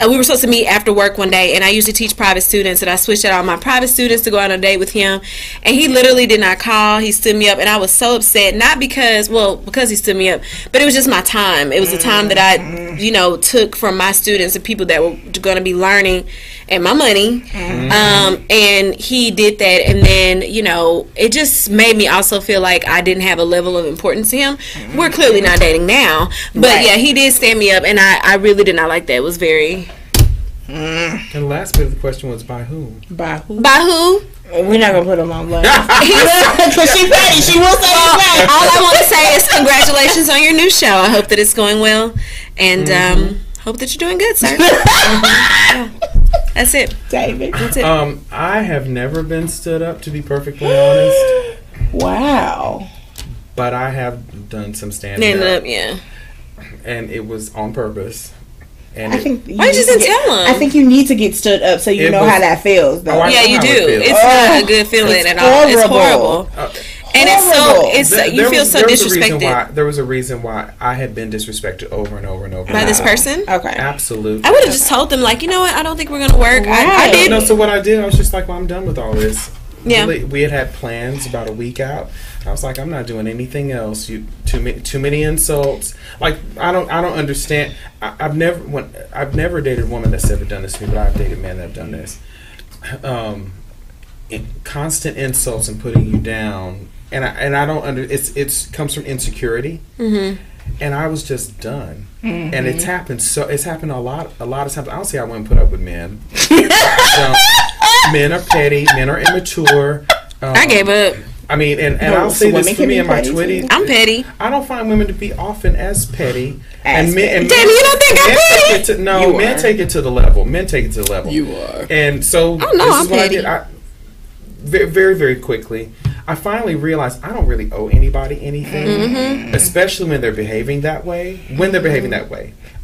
We were supposed to meet after work one day, and I usually teach private students, and I switched out all my private students to go on a date with him, and he literally did not call. He stood me up, and I was so upset, not because he stood me up, but it was just my time. It was the time that I, took from my students and people that were going to be learning, and my money, and he did that, and then, it just made me also feel like I didn't have a level of importance to him. We're clearly not dating now, but he did stand me up, and I really did not like that. It was very And the last bit of the question was by whom? By who? By who? We're not gonna put him on blast. Because she's petty. She will say his name. All I want to say is congratulations on your new show. I hope that it's going well, and hope that you're doing good, sir. That's it, David. That's it. I have never been stood up, to be perfectly honest. Wow. But I have done some standing up. Yeah. And it was on purpose. And I think why did you just tell him? I think you need to get stood up so you know how that feels. Though. Yeah, you do. It's not a good feeling at all. It's horrible. And you feel so disrespected. There was a reason why I had been disrespected over and over and over. By this person? Okay. Absolutely. I would have just told them, like, you know what? I don't think we're going to work. I did. No, so what I did, I was just like, well, I'm done with all this. Yeah. Really, we had plans about a week out. I was like, I'm not doing anything else. Too many insults. Like, I don't understand. I've never dated a woman that's ever done this to me, but I've dated men that have done this. Constant insults and putting you down, and I don't it comes from insecurity, and I was just done. And it's happened a lot of times. I don't see how women put up with men. Men are petty. Men are immature. I gave up. I mean, and I'll say this for me in my 20s. I'm petty. I don't find women to be often as petty. Damn, you don't think I'm petty? Men take it to the level. Men take it to the level. You are. And so this is what petty. I did. Very, very quickly, I finally realized I don't really owe anybody anything, especially when they're behaving that way.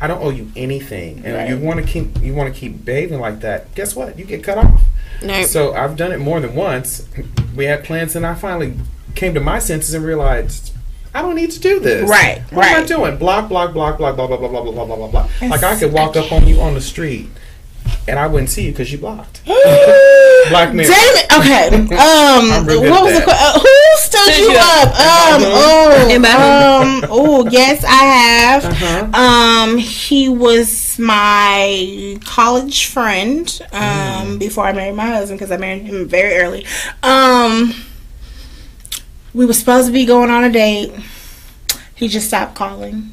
I don't owe you anything, and you want to keep behaving like that. Guess what? You get cut off. Nope. So I've done it more than once. We had plans, and I finally came to my senses and realized I don't need to do this. Right. What am I doing? Block, blah, blah, blah, blah, blah, blah, blah, blah, blah, blah. Like I could walk up on you on the street, and I wouldn't see you because you blocked. Black man. Damon. Okay. What was the question? Who stood you up? Oh, yes, I have. He was my college friend. Before I married my husband, because I married him very early. We were supposed to be going on a date. He just stopped calling.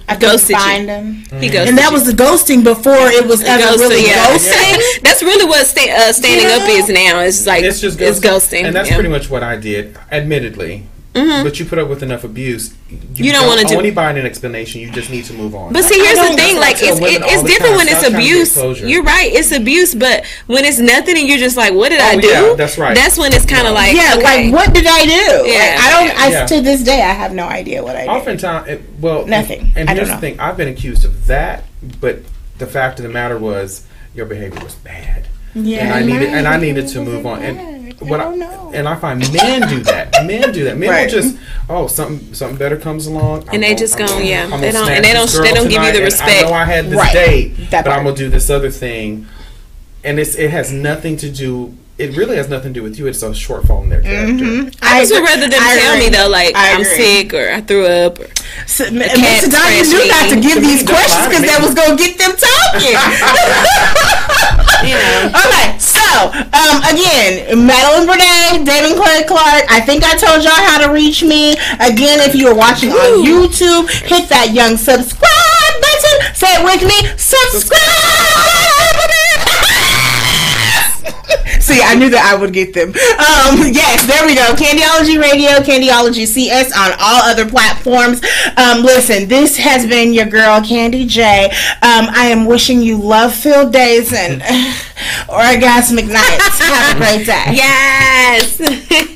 I ghosted find him. He ghosted and that was the ghosting before it was ever really ghosting. Yeah. That's really what standing up is now. It's like it's ghosting. And that's pretty much what I did, admittedly. But you put up with enough abuse. You don't want to do anybody an explanation. You just need to move on. But see, here's the thing: like it's different when it's abuse. You're right, it's abuse. But when it's nothing, and you're just like, "What did I do?" Yeah, that's right. That's when it's kind of like, like what did I do? Yeah, like, to this day, I have no idea what I did. Oftentimes, nothing. And here's the thing: I've been accused of that, but the fact of the matter was your behavior was bad. Yeah, and I needed to move on. And I find men do that. Men will just something better comes along, and they just go they don't give you the respect. I know I had this date, but I'm gonna do this other thing, and it has nothing to do. It really has nothing to do with you. It's a shortfall in their character. I just would rather them tell me though, like I'm sick or I threw up. Or Mr. Don, you knew not to give these questions because that was gonna get them talking. Okay, so again, Madelyn Brene, Damon Clark. I think I told y'all how to reach me. Again, if you are watching on YouTube, hit that young subscribe button. Say it with me, subscribe. See, I knew that I would get them. Yes, there we go. Candyology Radio, Candyology CS on all other platforms. Listen, this has been your girl, Candy J. I am wishing you love-filled days and orgasmic nights. Have a great day. Yes.